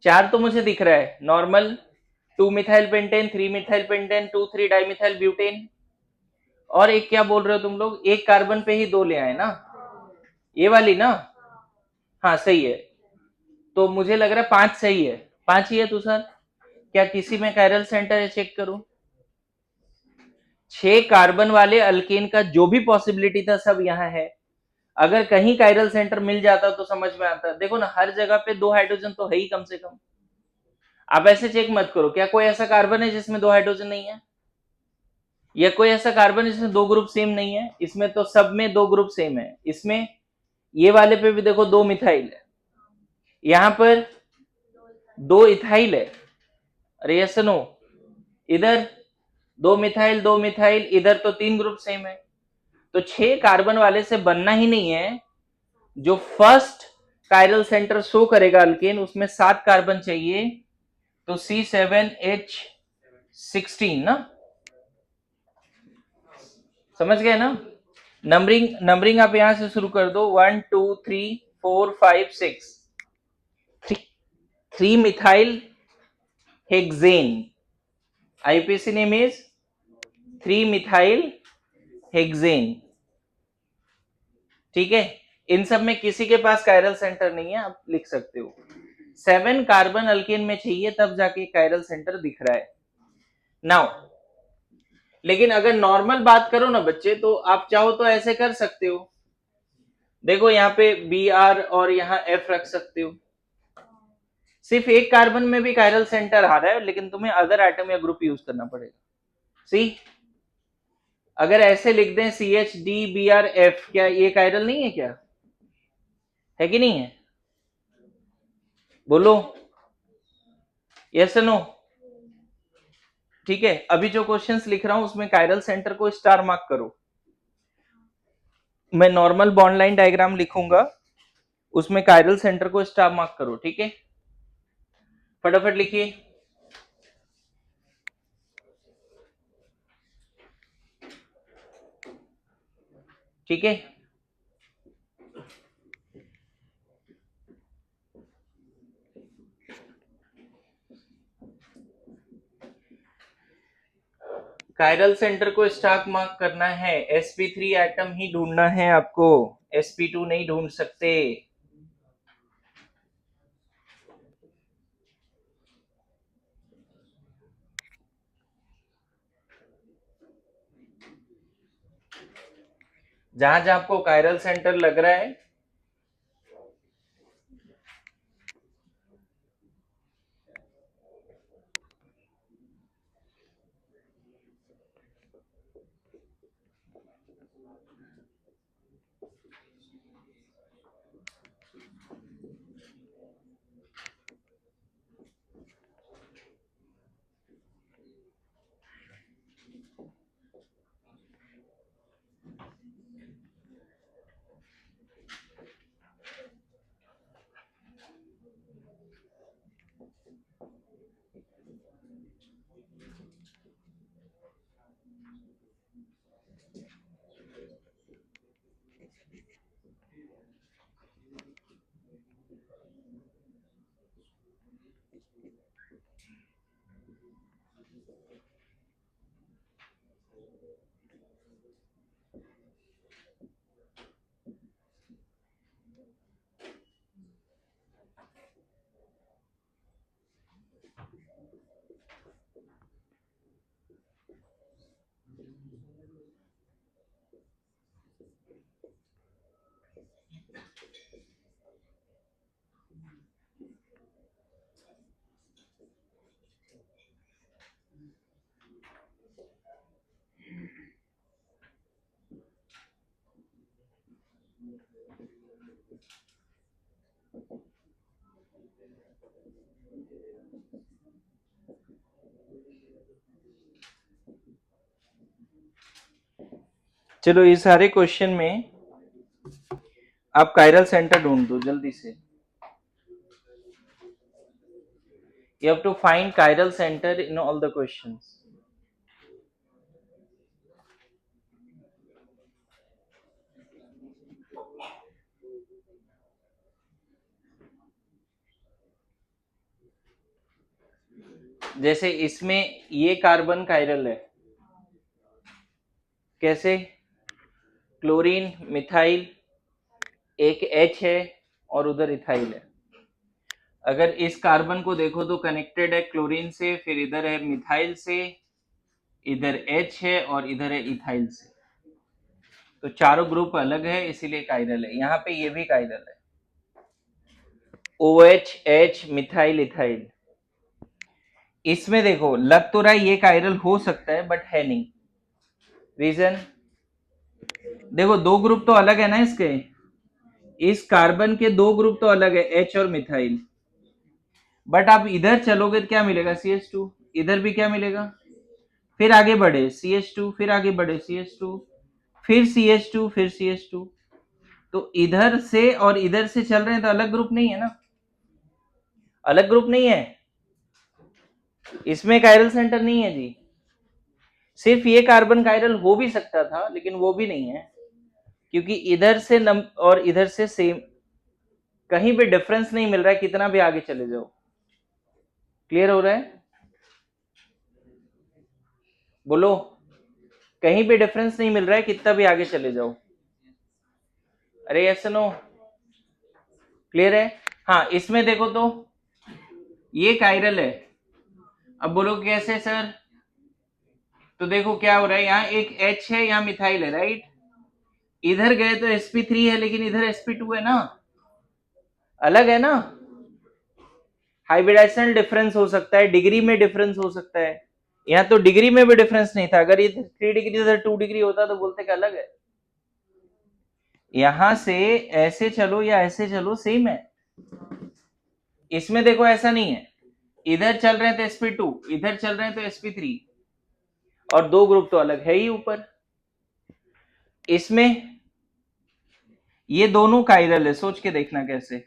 4 तो मुझे दिख रहा है normal, 2 methyl pentane, 3 methyl pentane, 2 3 dimethyl butane, और एक क्या बोल रहे हो तुम लोग, एक कार्बन पे ही 2 ले आए ना, ये वाली ना, हाँ सही है। तो मुझे लग रहा है 5 सही है, 5 ही है तुषार, क्या किसी में कायरल सेंटर है, चेक करो। 6 कार्बन वाले अल्केन का जो भी पॉसिबिलिटी था सब यहाँ है, अगर कहीं कायरल सेंटर मिल जाता तो समझ में आता। देखो ना, हर जगह पे 2 हाइड्रोजन तो है ही कम से कम। आप ऐसे चेक मत करो, क्या कोई ऐसा कार्बन है जिसमें 2 हाइड्रोजन नहीं है, या कोई ऐसा कार्बन है जिसमें 2 ग्रुप सेम नहीं है, इसमें तो सब में 2 ग्रुप सेम है। इसमें ये वाले पे भी देखो 2 मिथाइल है, यहां पर 2 इथाइल है, अरे यस नो, इधर 2 मिथाइल 2 मिथाइल, इधर तो 3 ग्रुप सेम है। तो 6 कार्बन वाले से बनना ही नहीं है। जो फर्स्ट कायरल सेंटर शो करेगा अल्केन, उसमें 7 कार्बन चाहिए, तो C7H16 ना, समझ गए ना। नंबरिंग नंबरिंग आप यहां से शुरू कर दो, 1 2 3 4 5 6, 3 methyl hexane, IPC name is 3 methyl hexane, ठीक है। इन सब में किसी के पास कायरल सेंटर नहीं है, आप लिख सकते हो। 7 कार्बन अल्केन में चाहिए, तब जाके कायरल सेंटर दिख रहा है नाउ। लेकिन अगर नॉर्मल बात करो ना बच्चे, तो आप चाहो तो ऐसे कर सकते हो, देखो यहाँ पे Br और यहाँ F रख सकते हो। सिर्फ एक कार्बन में भी कायरल सेंटर आ रहा है, लेकिन तुम्हें अदर एटम या ग्रुप यूज करना पड़ेगा। सी, अगर ऐसे लिख दें CH D Br F, क्या ये कायरल नहीं है, क्या है कि नहीं है, बोलो यस नो। ठीक है, अभी जो क्वेश्चंस लिख रहा हूं उसमें कायरल सेंटर को स्टार मार्क करो। मैं नॉर्मल बॉन्ड लाइन डायग्राम लिखूंगा, उसमें कायरल सेंटर को स्टार मार्क करो, ठीक है, फटाफट लिखिए। ठीक है, कायरल सेंटर को स्टार मार्क करना है, sp3 एटम ही ढूंढना है आपको, sp2 नहीं ढूंढ सकते। जहां जहां आपको कायरल सेंटर लग रहा है, चलो ये सारे क्वेश्चन में आप कायरल सेंटर ढूंढ दो जल्दी से। You have to find chiral center in all the questions. जैसे इसमें ये कार्बन कायरल है, कैसे? क्लोरीन मिथाइल, एक H है और उधर इथाइल है। अगर इस कार्बन को देखो तो कनेक्टेड है क्लोरीन से, फिर इधर है मिथाइल से, इधर H है और इधर है इथाइल से, तो चारों ग्रुप अलग है इसीलिए कायरल है। यहाँ पे ये भी कायरल है, OH H मिथाइल इथाइल। इसमें देखो लग तो रहा है ये कायरल हो सकता है बट है नहीं। रीजन देखो, दो ग्रुप तो अलग है ना इसके, इस कार्बन के दो ग्रुप तो अलग है H और मिथाइल, बट आप इधर चलोगे तो क्या मिलेगा? CH2। इधर भी क्या मिलेगा? फिर आगे बढ़े CH2, फिर आगे बढ़े CH2, फिर CH2, फिर CH2। तो इधर से और इधर से चल रहे हैं तो अलग ग्रुप नहीं है ना, अलग ग्रुप नहीं है, इसमें कायरल सेंटर नहीं है जी। सिर्फ ये कार्बन कायरल हो भी सकता था लेकिन वो भी नहीं है, क्योंकि इधर से और इधर से सेम, कहीं भी डिफरेंस नहीं मिल रहा है, कितना भी आगे चले जाओ। क्लियर हो रहा है? बोलो, कहीं भी डिफरेंस नहीं मिल रहा है, कितना भी आगे चले जाओ। अरे यस नो, क्लियर है? हाँ, इसमें देखो तो ये कायरल है। अब बोलो कैसे सर? तो देखो क्या हो रहा है, यहाँ एक H है, यहाँ मिथाइल है, राइट? इधर गए तो sp3 है लेकिन इधर sp2 है ना, अलग है ना। हाइब्रिडाइजेशनल डिफरेंस हो सकता है, डिग्री में डिफरेंस हो सकता है, यहाँ तो डिग्री में भी डिफरेंस नहीं था। अगर इधर 3 डिग्री इधर 2 डिग्री होता तो बोलते कि अलग है। यहां से ऐसे चलो या ऐसे चलो सेम है। इसमें देखो ऐसा नहीं है, इधर चल रहे हैं तो sp2, इधर चल रहे हैं तो sp3, और दो ग्रुप तो अलग है ही ऊपर। इसमें ये दोनों कायरल है, सोच के देखना कैसे।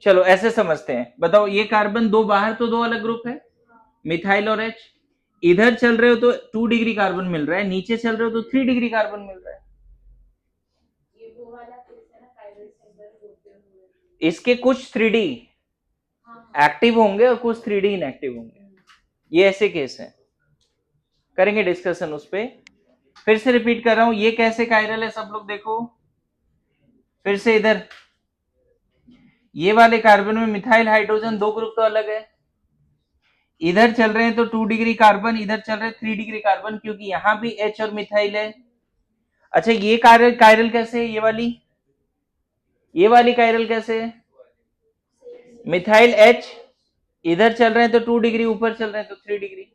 चलो ऐसे समझते हैं, बताओ ये कार्बन दो बाहर तो दो अलग ग्रुप है, मिथाइल और H। इधर चल रहे हो तो 2 डिग्री कार्बन मिल रहा है, नीचे चल रहे हो तो 3 डिग्री कार्बन मिल रहा है। इसके कुछ 3D एक्टिव होंगे और कुछ 3D इनएक्टिव होंगे, ये ऐसे केस है, करेंगे डिस्कशन उस पे। फिर से रिपीट कर रहा हूं, ये कैसे कायरल है सब लोग देखो। फिर से इधर ये वाले कार्बन में मिथाइल हाइड्रोजन दो ग्रुप तो अलग है, इधर चल रहे हैं तो 2 डिग्री कार्बन, इधर चल रहे हैं 3 डिग्री कार्बन, क्योंकि यहां भी H और मिथाइल है। अच्छा ये कायरल कैसे है? ये वाली कायरल कैसे है? मिथाइल H, इधर चल रहे हैं तो 2 डिग्री, ऊपर चल रहे हैं तो 3 डिग्री,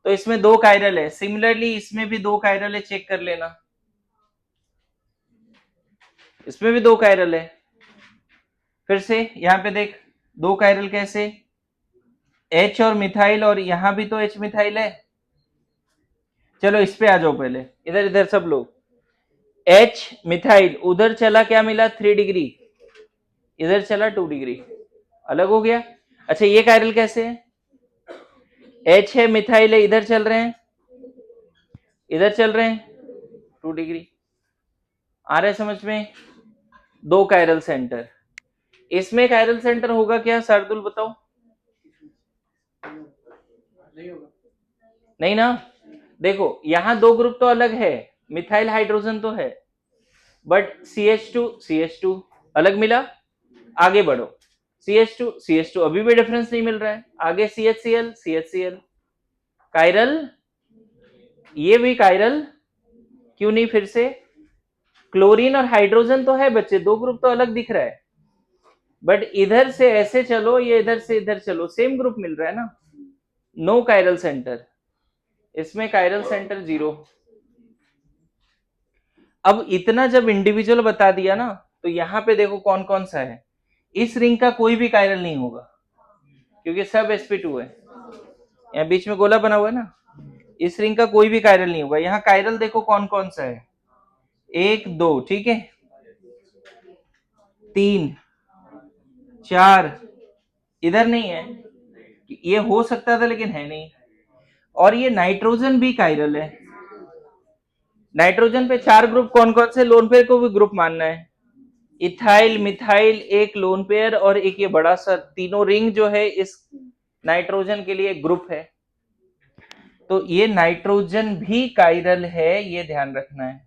तो इसमें दो कायरल है। सिमिलरली इसमें भी दो कायरल है, चेक कर लेना, इसमें भी दो कायरल है। फिर से यहां पे देख, दो कायरल कैसे? H और मिथाइल, और यहां भी तो H मिथाइल है। चलो इस पे आ जाओ पहले, इधर इधर सब लोग। H मिथाइल उधर चला, क्या मिला? 3 डिग्री, इधर चला 2 डिग्री, अलग हो गया। अच्छा ये कायरल कैसे है? H है, मिथाइल है, इधर चल रहे हैं, इधर चल रहे हैं 2 डिग्री। आ रहा है समझ में? दो कायरल सेंटर। इसमें कायरल सेंटर होगा क्या शार्दुल, बताओ? नहीं ना। देखो यहां दो ग्रुप तो अलग है, मिथाइल हाइड्रोजन तो है, बट CH2 अलग मिला। आगे बढ़ो, CH2 अभी भी डिफरेंस नहीं मिल रहा है। आगे CHCl कायरल, ये भी कायरल क्यों नहीं? फिर से क्लोरीन और हाइड्रोजन तो है बच्चे, दो ग्रुप तो अलग दिख रहा है, बट इधर से ऐसे चलो, ये इधर से इधर चलो, सेम ग्रुप मिल रहा है ना। नो कायरल सेंटर, इसमें कायरल सेंटर 0। अब इतना जब इंडिविजुअल बता दिया ना, तो यहां पे देखो कौन कौन सा है। इस रिंग का कोई भी कायरल नहीं होगा क्योंकि सब sp2 है। यहाँ बीच में गोला बना हुआ है ना, इस रिंग का कोई भी कायरल नहीं होगा। यहाँ कायरल देखो कौन कौन सा है, 1 2, ठीक है, 3 4, इधर नहीं है, ये हो सकता था लेकिन है नहीं। और ये नाइट्रोजन भी कायरल है। नाइट्रोजन पे 4 ग्रुप कौन कौन से, लोन पेयर को भी ग्रुप मानना है। इथाइल मिथाइल एक लोन पेयर और एक ये बड़ा सा, तीनों रिंग जो है इस नाइट्रोजन के लिए ग्रुप है। तो ये नाइट्रोजन भी कायरल है, ये ध्यान रखना है।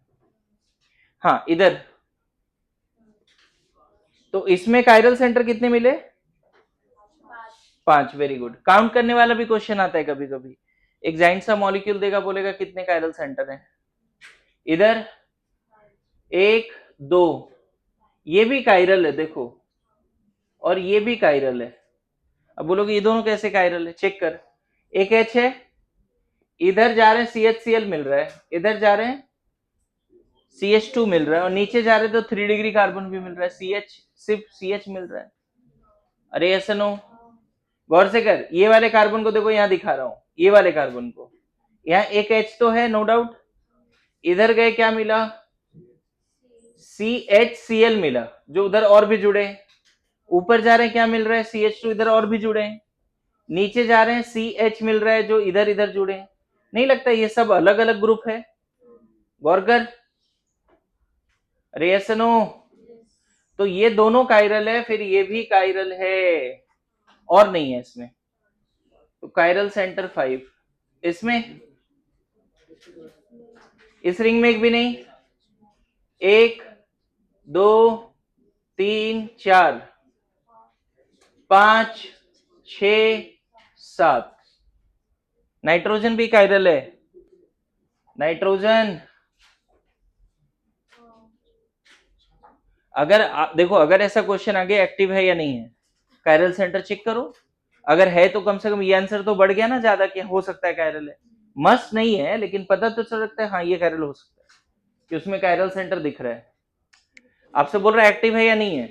हाँ इधर तो इसमें कायरल सेंटर कितने मिले, 5। Very good. काउंट करने वाला भी क्वेश्चन आता है कभी कभी, एक जाइंट सा मॉलिक्यूल देगा, बोलेगा कितने कायरल सेंटर है। इधर 1 2, ये भी कायरल है देखो, और ये भी कायरल है। अब बोलोगे ये दोनों कैसे कायरल है, चेक कर। एक H है, इधर जा रहे हैं CHCl मिल रहा है, इधर जा रहे हैं CH2 मिल रहा है, और नीचे जा रहे तो 3 डिग्री कार्बन भी मिल रहा है, CH सिर्फ CH मिल रहा है। अरे SNO, गौर से कर, ये वाले कार्बन को देखो, यहां दिखा रहा हूं, ये वाले कार्बन को, यहाँ एक H तो है नो डाउट, इधर गए क्या मिला, CHCl मिला, जो उधर और भी जुड़े हैं। ऊपर जा रहे हैं क्या मिल रहा है, CH2, इधर और भी जुड़े हैं। नीचे जा रहे हैं CH मिल रहा है, जो इधर इधर जुड़े हैं। नहीं लगता ये सब अलग अलग ग्रुप है, गौर कर। अरे SNO, तो ये दोनों कायरल है, फिर ये भी कायरल है, और नहीं है इसमें। तो कायरल सेंटर 5, इसमें इस रिंग में एक भी नहीं, 1 2 3 4 5 6 7, नाइट्रोजन भी कायरल है। नाइट्रोजन अगर देखो, अगर ऐसा क्वेश्चन आगे एक्टिव है या नहीं है, कायरल सेंटर चेक करो। अगर है तो कम से कम ये आंसर तो बढ़ गया ना ज्यादा, कि हो सकता है कायरल है। मस्ट नहीं है लेकिन पता तो चल सकता है, हाँ ये कायरल हो सकता है, कि उसमें कायरल सेंटर दिख रहा है। आपसे बोल रहा है एक्टिव है या नहीं है,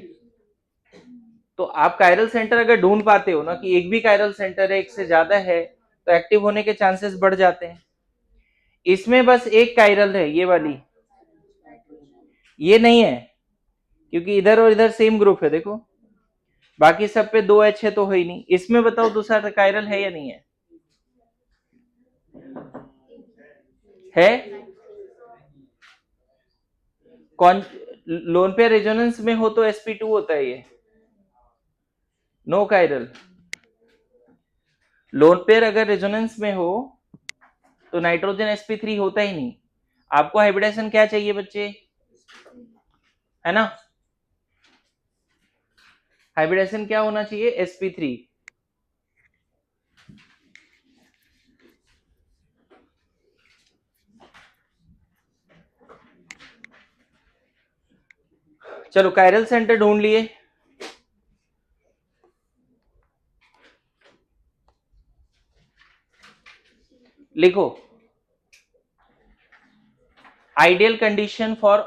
तो आप कायरल सेंटर अगर ढूंढ पाते हो ना कि एक भी कायरल सेंटर है, एक से ज्यादा है, तो एक्टिव होने के चांसेस बढ़ जाते हैं। इसमें बस एक कायरल है, ये वाली, ये नहीं है, क्योंकि इधर और इधर सेम ग्रुप है देखो, बाकी सब पे 2H है तो है ही नहीं। इसमें बताओ दूसरा कायरल है या नहीं है, है कौन, लोन पेयर रेजोनेंस में हो तो sp2 होता है, ये नो कायरल। लोन पेयर अगर रेजोनेंस में हो तो नाइट्रोजन sp3 होता ही नहीं। आपको हाइब्रिडेशन क्या चाहिए बच्चे, है ना, हाइब्रिडेशन क्या होना चाहिए, sp3। चलो कायरल सेंटर ढूंढ लिए, लिखो ideal condition for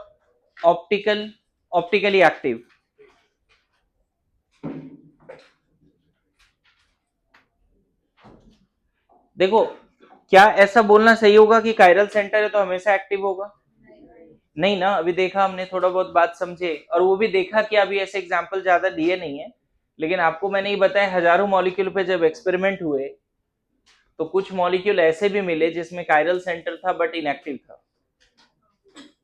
optically active. देखो क्या ऐसा बोलना सही होगा कि कायरल सेंटर है तो हमेशा एक्टिव होगा, नहीं ना। अभी देखा हमने, थोड़ा बहुत बात समझे, और वो भी देखा कि अभी ऐसे एग्जांपल ज्यादा दिए नहीं है, लेकिन आपको मैंने ये बताया हजारों मॉलिक्यूल पे जब एक्सपेरिमेंट हुए तो कुछ मॉलिक्यूल ऐसे भी मिले जिसमें कायरल सेंटर था बट इनएक्टिव था,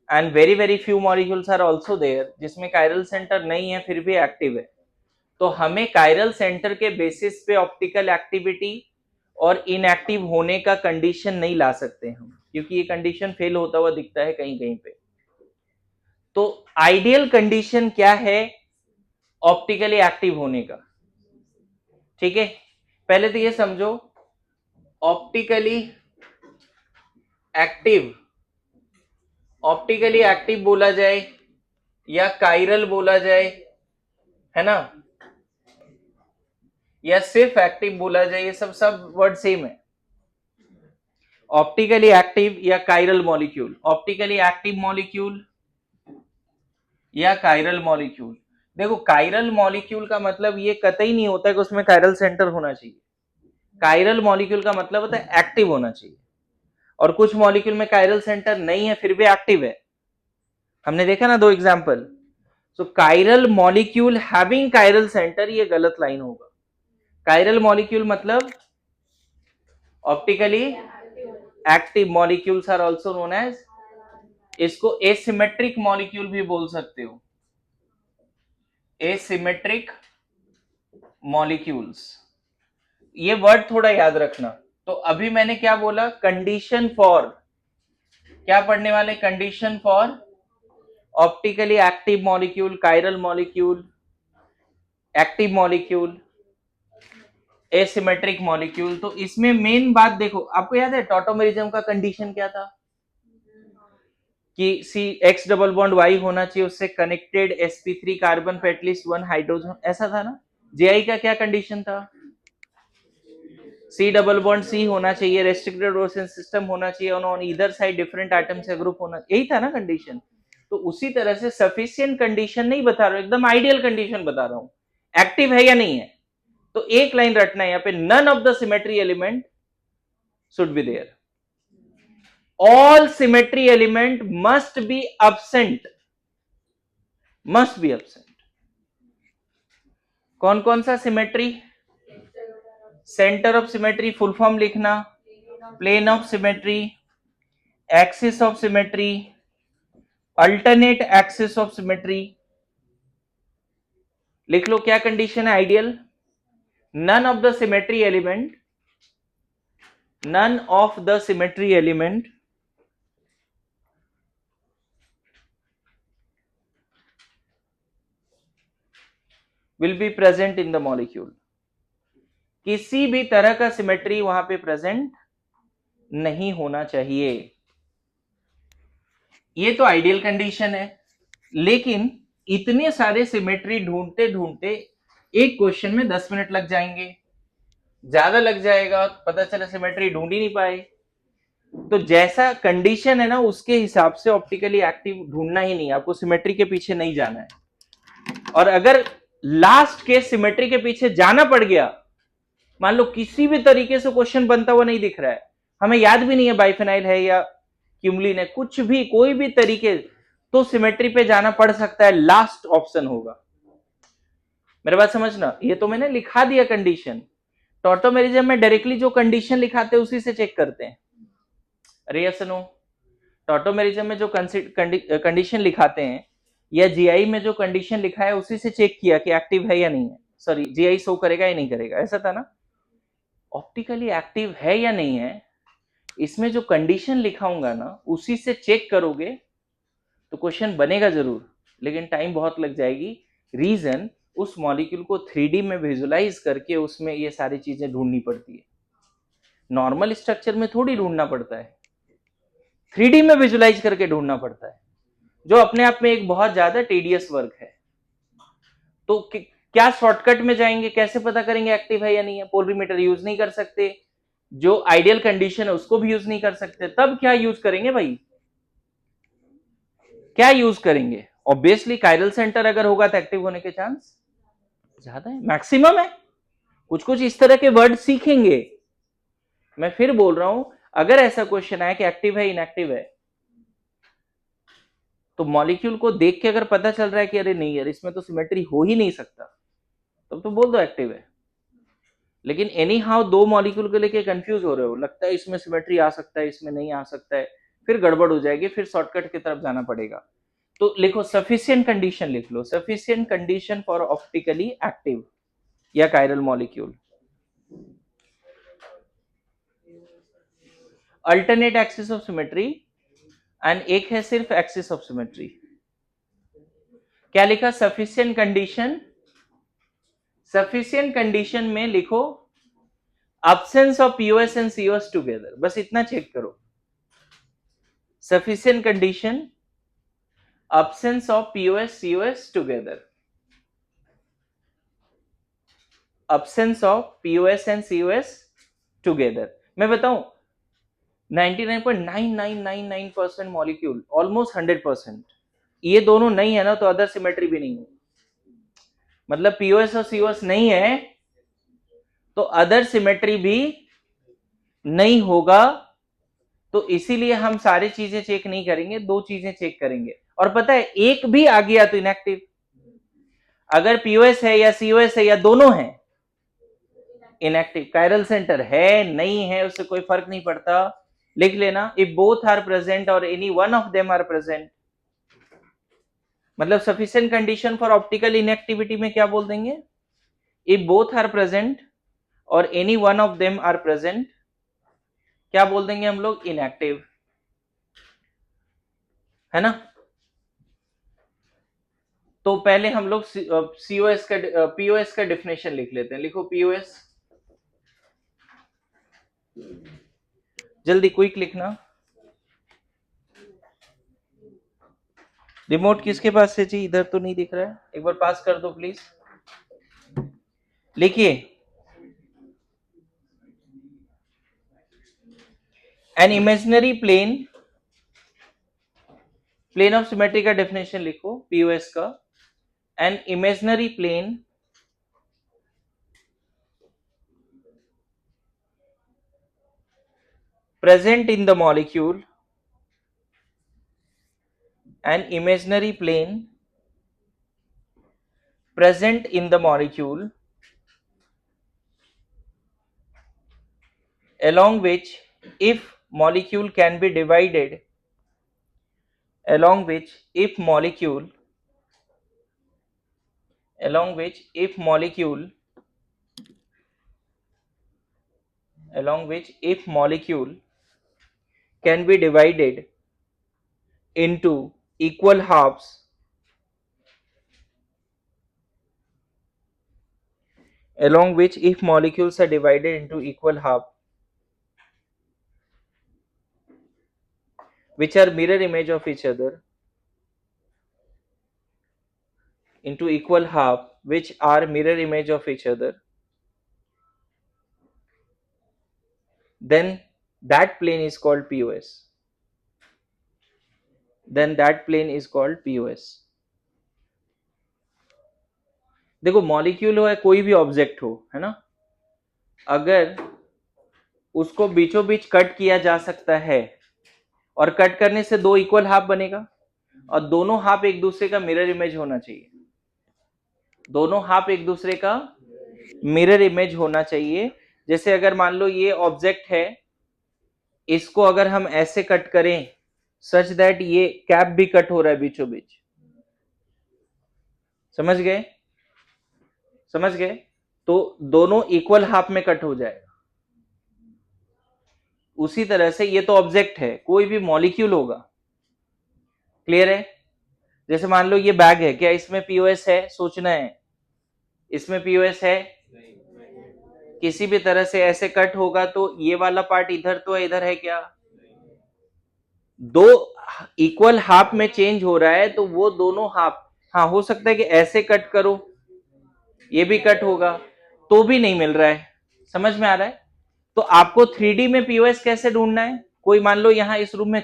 and very very few molecules are also there जिसमें कायरल सेंटर नहीं है फिर भी एक्टिव है। तो हमें कायरल सेंटर के बेसिस पे ऑप्टिकल एक्टिविटी और इनएक्टिव होने का कंडीशन नहीं ला सकते हम, क्योंकि ये कंडीशन फेल होता हुआ दिखता है कहीं कहीं पे। तो आइडियल कंडीशन क्या है ऑप्टिकली एक्टिव होने का, ठीक है। पहले तो ये समझो, ऑप्टिकली एक्टिव, ऑप्टिकली एक्टिव बोला जाए या कायरल बोला जाए, है ना, या सिर्फ एक्टिव बोला जाए, ये सब वर्ड सेम है। ऑप्टिकली एक्टिव या chiral molecule, optically active molecule या कायरल मॉलिक्यूल। देखो कायरल मॉलिक्यूल का मतलब ये कतई नहीं होता है कि उसमें कायरल सेंटर होना चाहिए। कायरल मॉलिक्यूल का मतलब होता है एक्टिव होना चाहिए। और कुछ मॉलिक्यूल में कायरल सेंटर नहीं है फिर भी एक्टिव है। हमने देखा ना 2 example. So chiral molecule having chiral center, ये गलत लाइन होगा। कायरल मॉलिक्यूल मतलब optically active molecules are also known as, इसको एसिमेट्रिक मॉलिक्यूल भी बोल सकते हो, एसिमेट्रिक मॉलिक्यूल्स। ये वर्ड थोड़ा याद रखना। तो अभी मैंने क्या बोला, कंडीशन फॉर, क्या पढ़ने वाले, condition for optically active molecule, chiral molecule, active molecule, asymmetric molecule. तो इसमें मेन बात देखो, आपको याद है टॉटोमेरिज्म का कंडीशन क्या था कि सी एक्स डबल बॉन्ड वाई होना चाहिए, उससे कनेक्टेड sp3 कार्बन पे एटलीस्ट 1 हाइड्रोजन, ऐसा था ना। जीआई का क्या कंडीशन था, सी डबल बॉन्ड सी होना चाहिए, रेस्ट्रिक्टेड रोटेशन सिस्टम होना चाहिए, on either side different atoms का ग्रुप होना, यही था ना कंडीशन। तो उसी तरह से सफिशिएंट कंडीशन नहीं बता रहा हूं, एकदम आइडियल कंडीशन बता रहा हूं, एक्टिव है या नहीं है। तो एक लाइन रटना है यहां पे, none of the symmetry element should be there, all symmetry element must be absent, must be absent। कौन कौन सा symmetry, centre of symmetry full form लिखना, plane of symmetry, axis of symmetry, alternate axis of symmetry. लिख लो क्या condition है ideal, none of the symmetry element, none of the symmetry element will be present in the molecule. किसी भी तरह का symmetry वहां पे प्रेजेंट नहीं होना चाहिए। ये तो आइडियल कंडीशन है, लेकिन इतने सारे सिमेट्री ढूंढते ढूंढते एक क्वेश्चन में 10 मिनट लग जाएंगे, ज्यादा लग जाएगा, पता चला सिमेट्री ढूंढ ही नहीं पाए। तो जैसा कंडीशन है ना उसके हिसाब से ऑप्टिकली एक्टिव ढूंढना ही नहीं, आपको सिमेट्री के पीछे नहीं जाना है। और अगर लास्ट के सिमेट्री के पीछे जाना पड़ गया, मान लो किसी भी तरीके से क्वेश्चन बनता हुआ नहीं दिख रहा है, हमें याद भी नहीं है बाइफेनाइल है या क्यूमलिन है, कुछ भी कोई भी तरीके, तो सिमेट्री पे जाना पड़ सकता है, लास्ट ऑप्शन होगा। मेरे बात समझना, ये तो मैंने लिखा दिया कंडीशन। टॉटोमेरिज्म में डायरेक्टली जो कंडीशन लिखाते हैं उसी से चेक करते हैं। अरे यस नो, टॉटोमेरिज्म में जो कंडीशन लिखाते हैं या जीआई में जो कंडीशन लिखा है उसी से चेक किया कि एक्टिव है या नहीं है। सॉरी, जीआई शो करेगा या नहीं करेगा, ऐसा था ना। ऑप्टिकली एक्टिव है या नहीं है, इसमें जो कंडीशन लिखाऊंगा ना उसी से चेक करोगे तो क्वेश्चन बनेगा जरूर, लेकिन टाइम बहुत लग जाएगी। रीजन, उस मॉलिक्यूल को 3D में विजुलाइज करके उसमें ये सारी चीजें ढूंढनी पड़ती है, नॉर्मल स्ट्रक्चर में थोड़ी ढूंढना पड़ता है, 3D में विजुलाइज करके ढूंढना पड़ता है, जो अपने आप में एक बहुत ज्यादा टीडियस वर्क है। तो क्या शॉर्टकट में जाएंगे, कैसे पता करेंगे एक्टिव है या नहीं है, पोलरीमीटर यूज नहीं कर सकते, जो आइडियल कंडीशन है उसको भी यूज नहीं कर सकते, तब क्या यूज करेंगे भाई, क्या यूज करेंगे। ऑब्वियसली कायरल सेंटर अगर होगा तो एक्टिव होने के चांस ज्यादा है, मैक्सिमम है। कुछ कुछ इस तरह के वर्ड सीखेंगे। मैं फिर बोल रहा हूं, अगर ऐसा क्वेश्चन आया कि एक्टिव है इनएक्टिव है, तो मॉलिक्यूल को देख के अगर पता चल रहा है कि अरे नहीं यार इसमें तो सिमेट्री हो ही नहीं सकता, तब तो बोल दो एक्टिव है। लेकिन एनी हाउ 2 मॉलिक्यूल को लेके कंफ्यूज हो रहे हो, लगता है इसमें सिमेट्री आ सकता है इसमें नहीं आ सकता है, फिर गड़बड़ हो जाएगी, फिर शॉर्टकट की तरफ जाना पड़ेगा। तो लिखो सफिशिएंट कंडीशन, लिख लो sufficient condition for optically active या chiral molecule. Alternate axis of symmetry and एक है सिर्फ एक्सिस ऑफ सिमेट्री। क्या लिखा, सफिशिएंट कंडीशन, सफिशिएंट कंडीशन में लिखो absence of POS and COS together, बस इतना चेक करो। sufficient condition, absence of POS COS together, absence of POS and COS together। मैं बताऊं 99.9999% मॉलिक्यूल, ऑलमोस्ट 100%, ये दोनों नहीं है ना तो अदर सिमेट्री भी नहीं है। मतलब POS और COS नहीं है तो अदर सिमेट्री भी नहीं होगा, तो इसीलिए हम सारी चीजें चेक नहीं करेंगे, दो चीजें चेक करेंगे। और पता है एक भी आ गया तो इनएक्टिव, अगर पीओएस है या सीओएस है या दोनों है इनएक्टिव। कायरल सेंटर है नहीं है उससे कोई फर्क नहीं पड़ता, लिख लेना इफ बोथ आर प्रेजेंट और any one of them are present, मतलब sufficient condition for optical inactivity में क्या बोल देंगे, इफ बोथ आर प्रेजेंट और any one of them are present, क्या बोल देंगे हम लोग, इनएक्टिव, है ना। तो पहले हम लोग सीओएस का पीओएस का डेफिनेशन लिख लेते हैं। लिखो पीओएस, जल्दी क्विक लिखना। रिमोट किसके पास है जी, इधर तो नहीं दिख रहा है, एक बार पास कर दो प्लीज। लिखिए, an imaginary plane, plane of symmetry का डेफिनेशन लिखो पीओएस का, an imaginary plane present in the molecule, an imaginary plane present in the molecule along which if molecule can be divided, along which if molecule along which if molecule along which if molecule can be divided into equal halves, along which if molecules are divided into equal half which are mirror image of each other, into equal half which are mirror image of each other, then that plane is called POS. Then that plane is called POS. देखो molecule हो या कोई भी object हो, है ना, अगर उसको बीचों बीच कट किया जा सकता है और कट करने से दो इक्वल हाफ बनेगा और दोनों हाफ एक दूसरे का मिरर इमेज होना चाहिए, दोनों हाफ एक दूसरे का मिरर इमेज होना चाहिए। जैसे अगर मान लो ये ऑब्जेक्ट है, इसको अगर हम ऐसे कट करें सच दैट ये कैप भी कट हो रहा है बीचों बीच, समझ गए, समझ गए, तो दोनों इक्वल हाफ में कट हो जाएगा। उसी तरह से ये तो ऑब्जेक्ट है, कोई भी मॉलिक्यूल होगा, क्लियर है। जैसे मान लो ये बैग है, क्या इसमें पीओएस है, सोचना है, इसमें पीओएस है, किसी भी तरह से ऐसे कट होगा तो ये वाला पार्ट इधर तो है, इधर है क्या, दो इक्वल हाफ में चेंज हो रहा है तो वो दोनों हाफ, हाँ हो सकता है कि ऐसे कट करो ये भी कट होगा तो भी नहीं मिल रहा है, समझ में आ रहा है। तो आपको 3D में पीओएस कैसे ढूंढना है, कोई मान लो यहां इस रूम में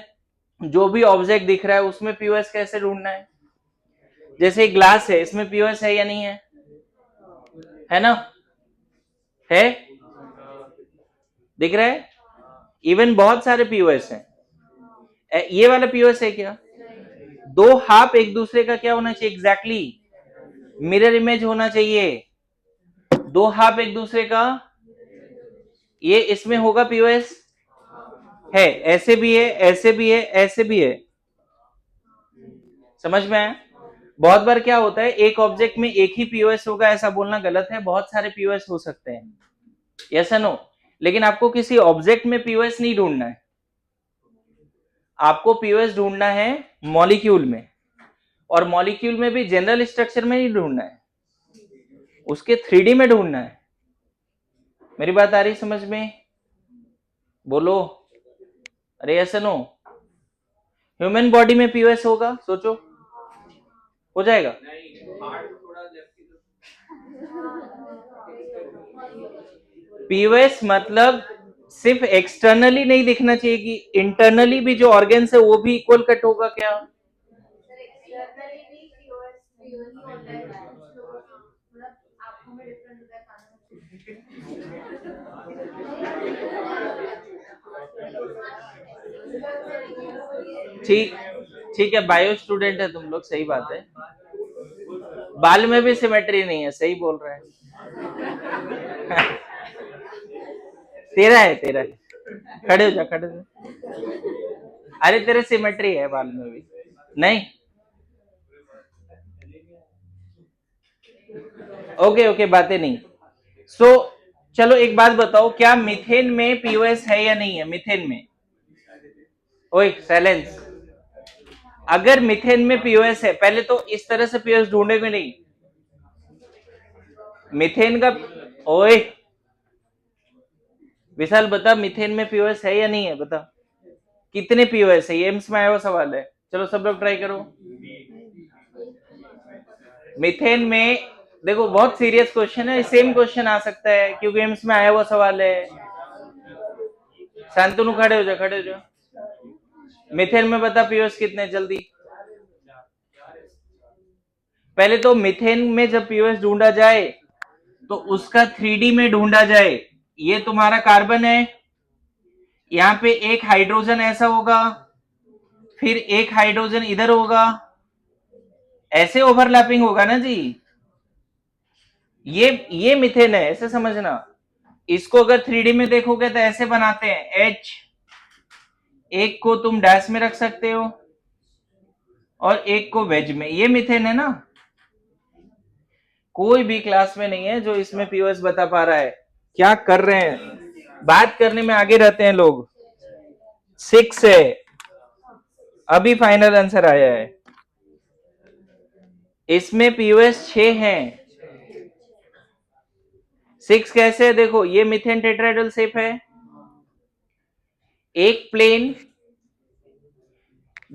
जो भी ऑब्जेक्ट दिख रहा है उसमें पीओएस कैसे ढूंढना है। जैसे ग्लास है, इसमें पीओएस है या नहीं है ना, है, दिख रहा है, इवन बहुत सारे पीओएस हैं, ये वाला पीओएस है क्या, दो हाफ एक दूसरे का क्या होना चाहिए, एग्जैक्टली मिरर इमेज होना चाहिए, दो हाफ एक दूसरे का, ये इसमें होगा पीओएस, है, ऐसे भी है, ऐसे भी है, ऐसे भी है, समझ में आया। बहुत बार क्या होता है एक ऑब्जेक्ट में एक ही पीओएस होगा, ऐसा बोलना गलत है, बहुत सारे पीओएस हो सकते हैं, यस या नो, लेकिन आपको किसी ऑब्जेक्ट में पीओएस नहीं ढूंढना है, आपको पीओएस ढूंढना है मॉलिक्यूल में, और मॉलिक्यूल में भी जनरल स्ट्रक्चर में नहीं ढूंढना है, उसके 3D में ढूंढना है। मेरी बात आ रही समझ में, बोलो, अरे यस या नो। ह्यूमन बॉडी में पीओएस होगा, सोचो, हो जाएगा, पीओएस मतलब सिर्फ एक्सटर्नली नहीं दिखना चाहिए कि इंटरनली भी जो ऑर्गेन्स है वो भी इक्वल कट होगा क्या, ठीक, ठीक है, बायो स्टूडेंट है तुम लोग, सही बात है। बाल में भी सिमेट्री नहीं है, सही बोल रहे हैं। तेरा है, तेरा है। खड़े हो जा, खड़े हो जा। अरे तेरे सिमेट्री है बाल में भी। नहीं, ओके ओके, बातें नहीं। सो चलो एक बात बताओ, क्या मिथेन में पीओएस है या नहीं है? मिथेन में, ओए साइलेंस। अगर मिथेन में पीओएस है, पहले तो इस तरह से पीओएस ढूंढेगे नहीं। मिथेन का, ओए विशाल बता, मिथेन में पीओएस है या नहीं है? बता कितने पीओएस है, ये एम्स में आया हुआ सवाल है। चलो सब लोग ट्राई करो। मिथेन में देखो, बहुत सीरियस क्वेश्चन है, सेम क्वेश्चन आ सकता है क्योंकि एम्स में आया हुआ सवाल है। शांतनु खड़े हो जा, खड़े हो जा। मिथेन में बता पीओएस कितने, जल्दी। पहले तो मिथेन में जब पीओएस ढूंढा जाए तो उसका 3D में ढूंढा जाए। ये तुम्हारा कार्बन है, यहाँ पे एक हाइड्रोजन ऐसा होगा, फिर एक हाइड्रोजन इधर होगा, ऐसे ओवरलैपिंग होगा ना जी। ये मिथेन है, ऐसे समझना। इसको अगर 3D में देखोगे तो ऐसे बनाते हैं, H एक को तुम डैश में रख सकते हो और एक को वेज में, ये मिथेन है ना। कोई भी क्लास में नहीं है जो इसमें पीओएस बता पा रहा है। क्या कर रहे हैं, बात करने में आगे रहते हैं लोग। 6 है, अभी फाइनल आंसर आया है। इसमें पीओएस 6 है। 6 कैसे है, देखो ये मिथेन टेट्राहेड्रल शेप है। एक प्लेन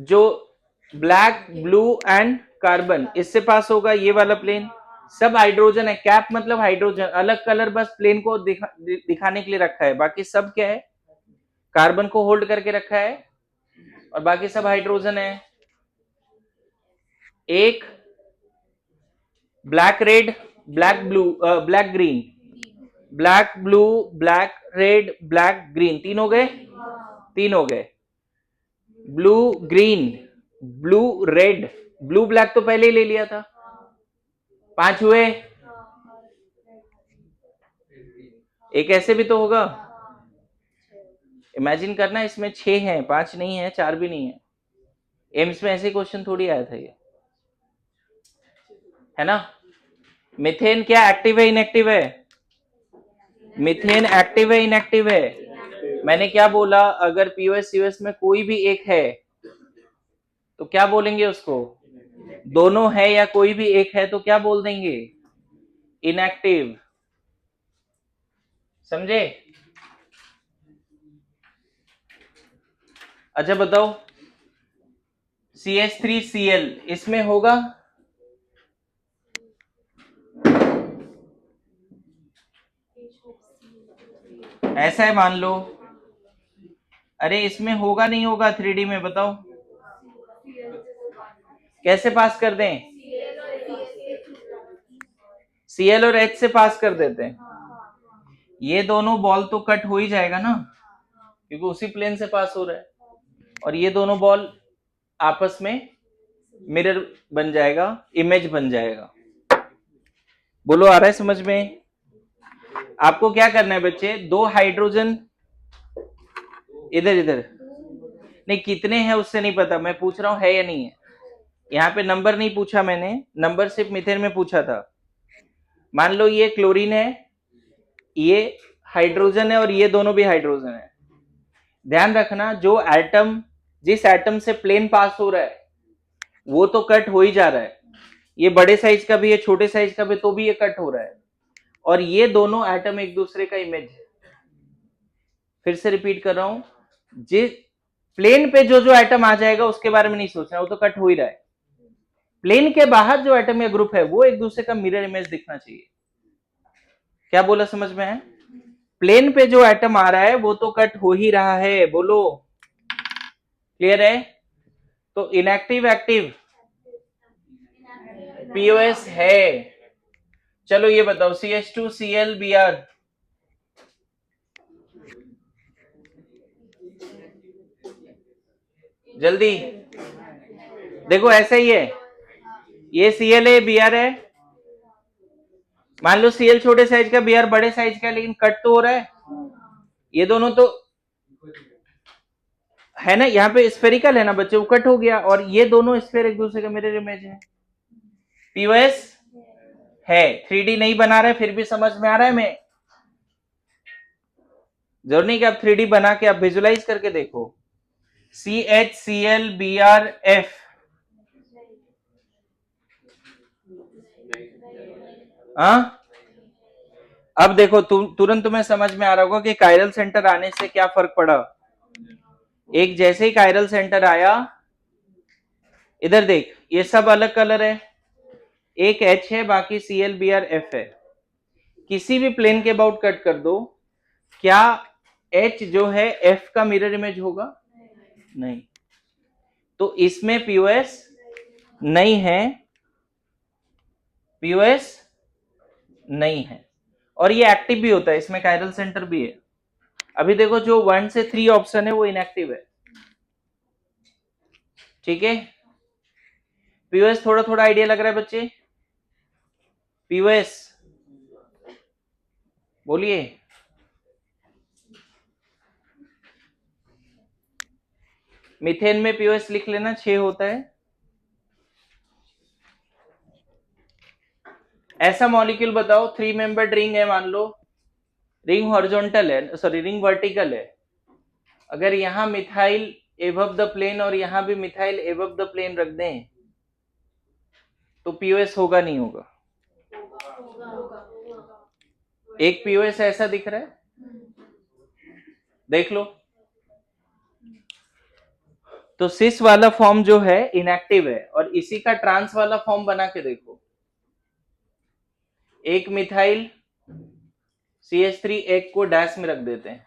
जो ब्लैक ब्लू एंड कार्बन इससे पास होगा, ये वाला प्लेन। सब हाइड्रोजन है, कैप मतलब हाइड्रोजन, अलग कलर बस प्लेन को दिखाने के लिए रखा है, बाकी सब क्या है, कार्बन को होल्ड करके रखा है और बाकी सब हाइड्रोजन है। एक black red, black blue, black green, black blue, black red, black green, तीन हो गए, तीन हो गए। Blue green, blue red, blue black तो पहले ही ले लिया था, 5 हुए। एक ऐसे भी तो होगा, इमेजिन करना, इसमें 6 हैं, 5 नहीं है, 4 भी नहीं है। एम्स में ऐसे क्वेश्चन थोड़ी आया था ये, है ना। मिथेन क्या एक्टिव है इनएक्टिव है? मिथेन एक्टिव है इनएक्टिव है? मैंने क्या बोला, अगर पीओएस यूएस में कोई भी एक है तो क्या बोलेंगे उसको? दोनों है या कोई भी एक है तो क्या बोल देंगे? इनएक्टिव। समझे? अच्छा बताओ, CH3Cl इसमें होगा? ऐसा है मान लो, अरे इसमें होगा नहीं होगा 3D में, बताओ कैसे पास कर दें? Cl और H से पास कर देते हैं। ये दोनों बॉल तो कट हो ही जाएगा ना, क्योंकि उसी प्लेन से पास हो रहा है, और ये दोनों बॉल आपस में मिरर बन जाएगा, इमेज बन जाएगा। बोलो आ रहा है समझ में? आपको क्या करना है बच्चे, दो हाइड्रोजन इधर इधर, नहीं कितने हैं उससे नहीं पता, मैं पूछ रहा हूं है या नहीं है। यहाँ पे नंबर नहीं पूछा मैंने, नंबर सिर्फ मिथेन में पूछा था। मान लो ये क्लोरीन है, ये हाइड्रोजन है और ये दोनों भी हाइड्रोजन है। ध्यान रखना, जो एटम, जिस एटम से प्लेन पास हो रहा है वो तो कट हो ही जा रहा है, ये बड़े साइज का भी है, छोटे साइज का भी, तो भी ये कट हो रहा है, और ये दोनों एटम एक दूसरे का इमेज है। फिर से रिपीट कर रहा हूं, जिस प्लेन पे जो जो एटम आ जाएगा उसके बारे में नहीं सोचना, वो तो कट हो ही रहा है। प्लेन के बाहर जो एटम या ग्रुप है वो एक दूसरे का मिरर इमेज दिखना चाहिए। क्या बोला, समझ में है? प्लेन पे जो एटम आ रहा है वो तो कट हो ही रहा है, बोलो क्लियर है? तो इनएक्टिव एक्टिव पीओएस है। चलो ये बताओ, CH2Cl Br, जल्दी देखो, ऐसा ही है, ये Cl है, Br है, मान लो Cl छोटे साइज का, Br बड़े साइज का, लेकिन कट तो हो रहा है, ये दोनों तो है ना, यहाँ पे स्फेरिकल है ना बच्चे, वो कट हो गया, और ये दोनों स्फेयर एक दूसरे का मिरर इमेज है। पीओएस है, 3D नहीं बना रहे, फिर भी समझ में आ रहा है। मैं जरूर नहीं कि आप 3D बना के आप विजुलाइज करके देखो। CHCl BrF, हाँ अब देखो तुरंत तुम्हें समझ में आ रहा होगा कि कायरल सेंटर आने से क्या फर्क पड़ा। एक जैसे ही कायरल सेंटर आया, इधर देख, ये सब अलग कलर है, एक H है, बाकी ClBrF है। किसी भी प्लेन के अबाउट कट कर दो, क्या H जो है F का मिरर इमेज होगा? नहीं। तो इसमें पीओएस नहीं है, पीओएस नहीं है, और ये एक्टिव भी होता है, इसमें कायरल सेंटर भी है। अभी देखो, जो 1 से 3 ऑप्शन है वो इनएक्टिव है, ठीक है। पीओएस थोड़ा थोड़ा आइडिया लग रहा है बच्चे? पीओएस बोलिए। मीथेन में पीओएस लिख लेना, 6 होता है। ऐसा मॉलिक्यूल बताओ, 3 मेंबर्ड रिंग है, मान लो रिंग हॉरिजॉन्टल है, सॉरी रिंग वर्टिकल है, अगर यहां मिथाइल एबव द प्लेन और यहां भी मिथाइल एबव द प्लेन रख दें तो पीओएस होगा नहीं होगा? एक पीओएस ऐसा दिख रहा है, देख लो। तो सिस वाला फॉर्म जो है इनएक्टिव है, और इसी का ट्रांस वाला फॉर्म बना के देखो, एक मिथाइल CH3 एक को डैश में रख देते हैं,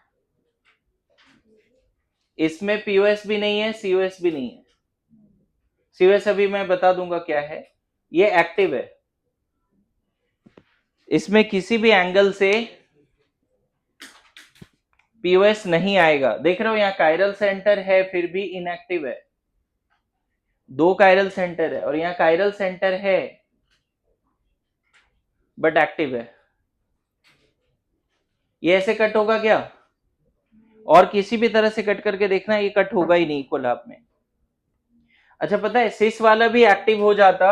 इसमें पीओएस भी नहीं है, सीओएस भी नहीं है। सीओएस अभी मैं बता दूंगा क्या है, ये एक्टिव है, इसमें किसी भी एंगल से पीओएस नहीं आएगा। देख रहे हो, यहाँ कायरल सेंटर है फिर भी इनएक्टिव है, 2 कायरल सेंटर है, और यहाँ कायरल सेंटर है बट एक्टिव है। ये ऐसे कट होगा क्या? और किसी भी तरह से कट करके देखना, ये कट होगा ही नहीं कोलाब में। अच्छा, पता है सिस वाला भी एक्टिव हो जाता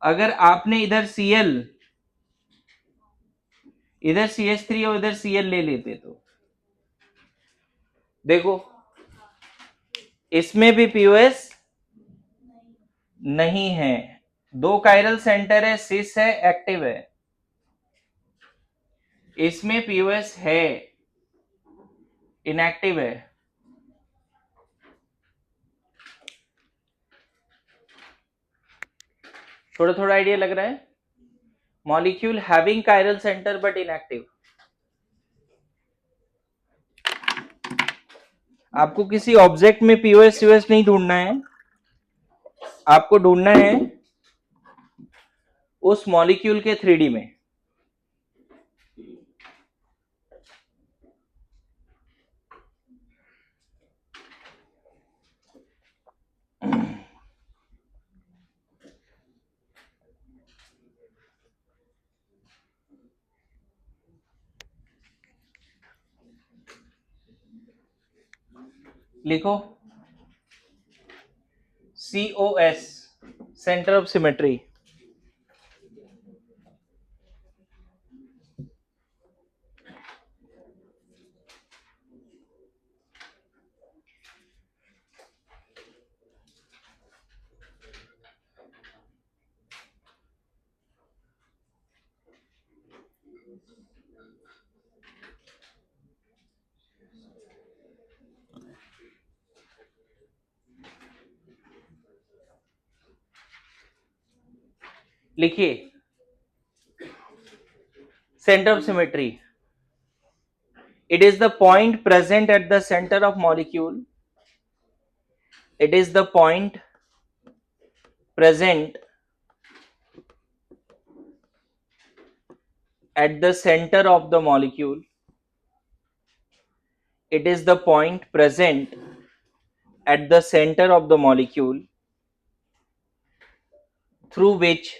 अगर आपने इधर Cl, इधर CH3 और इधर Cl ले लेते तो। देखो, इसमें भी पीओएस नहीं है, 2 कायरल सेंटर है, सिस है, एक्टिव है। इसमें पीओएस है, इनएक्टिव है। थोड़ा थोड़ा आइडिया लग रहा है? Molecule having chiral centre but inactive. आपको किसी ऑब्जेक्ट में पीओएस यूएस नहीं ढूंढना है, आपको ढूंढना है उस मॉलिक्यूल के 3D में। लिखो COS, सेंटर ऑफ सिमेट्री। लिखिए, center of symmetry, it is the point present at the center of molecule, it is the point present at the center of the molecule, it is the point present at the center of the molecule through which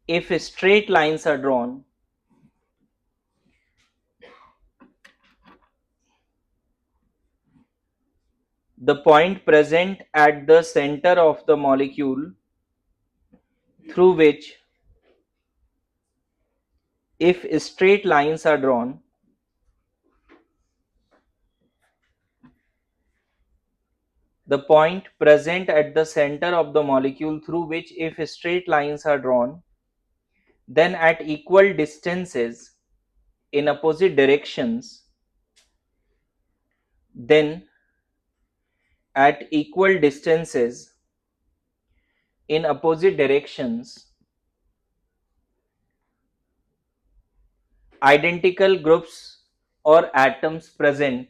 if straight lines are drawn, the point present at the center of the molecule through which if straight lines are drawn, the point present at the center of the molecule through which if straight lines are drawn, then at equal distances in opposite directions, then at equal distances in opposite directions, identical groups or atoms present,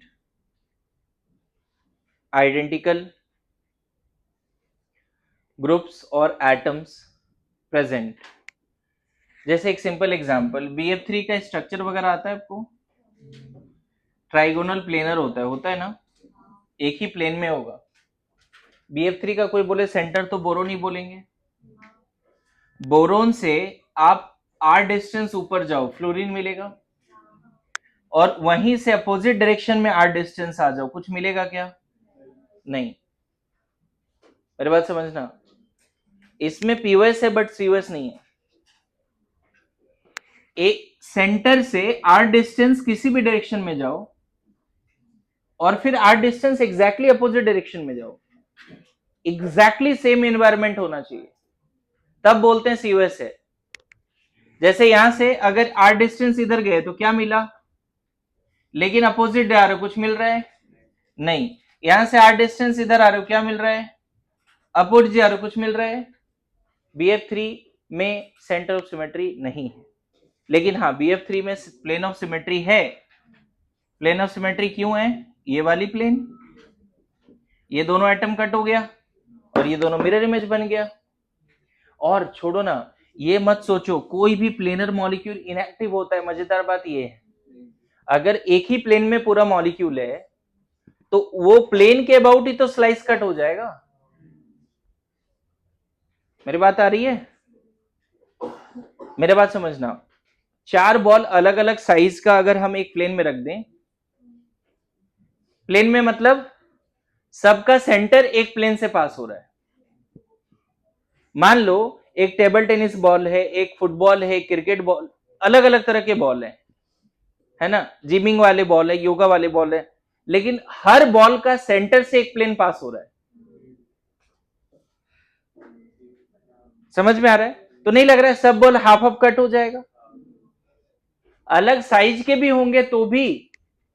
identical groups और atoms present. जैसे एक simple example, BF3 का structure वगैरह आता है आपको, trigonal planar होता है ना, एक ही प्लेन में होगा। BF3 का कोई बोले सेंटर तो बोरोन ही बोलेंगे। बोरोन से आप r डिस्टेंस ऊपर जाओ, फ्लोरीन मिलेगा, और वहीं से अपोजिट डायरेक्शन में r डिस्टेंस आ जाओ, कुछ मिलेगा क्या? नहीं। मेरी बात समझना, इसमें POS है बट COS नहीं है। एक सेंटर से r डिस्टेंस किसी भी डायरेक्शन में जाओ और फिर r distance exactly opposite direction में जाओ, एग्जैक्टली सेम एनवायरमेंट होना चाहिए, तब बोलते हैं COS है। जैसे यहां से अगर r डिस्टेंस इधर गए तो क्या मिला, लेकिन अपोजिट जा रहे हो, कुछ मिल रहा है? नहीं। यहां से r डिस्टेंस इधर आ रहे हो, क्या मिल रहा है? अपोजिट जा रहे हो, कुछ मिल रहा है? BF3 में सेंटर ऑफ सिमेट्री नहीं है, लेकिन हाँ BF3 में प्लेन ऑफ सिमेट्री है। प्लेन ऑफ सिमेट्री क्यों है? ये वाली प्लेन, ये दोनों एटम कट हो गया और ये दोनों मिरर इमेज बन गया। और छोड़ो ना, ये मत सोचो कोई भी प्लेनर मॉलिक्यूल इनएक्टिव होता है। मजेदार बात ये है, अगर एक ही प्लेन में पूरा मॉलिक्यूल है तो वो प्लेन के अबाउट ही तो स्लाइस कट हो जाएगा। मेरी बात आ रही है? मेरे बात समझना, 4 बॉल अलग अलग साइज का अगर हम एक प्लेन में रख दें, प्लेन में मतलब सबका सेंटर एक प्लेन से पास हो रहा है। मान लो एक टेबल टेनिस बॉल है, एक फुटबॉल है, क्रिकेट बॉल, अलग अलग तरह के बॉल है ना, जिमिंग वाले बॉल है, योगा वाले बॉल है, लेकिन हर बॉल का सेंटर से एक प्लेन पास हो रहा है। समझ में आ रहा है? तो नहीं लग रहा है सब बॉल हाफ हाफ कट हो जाएगा? अलग साइज के भी होंगे तो भी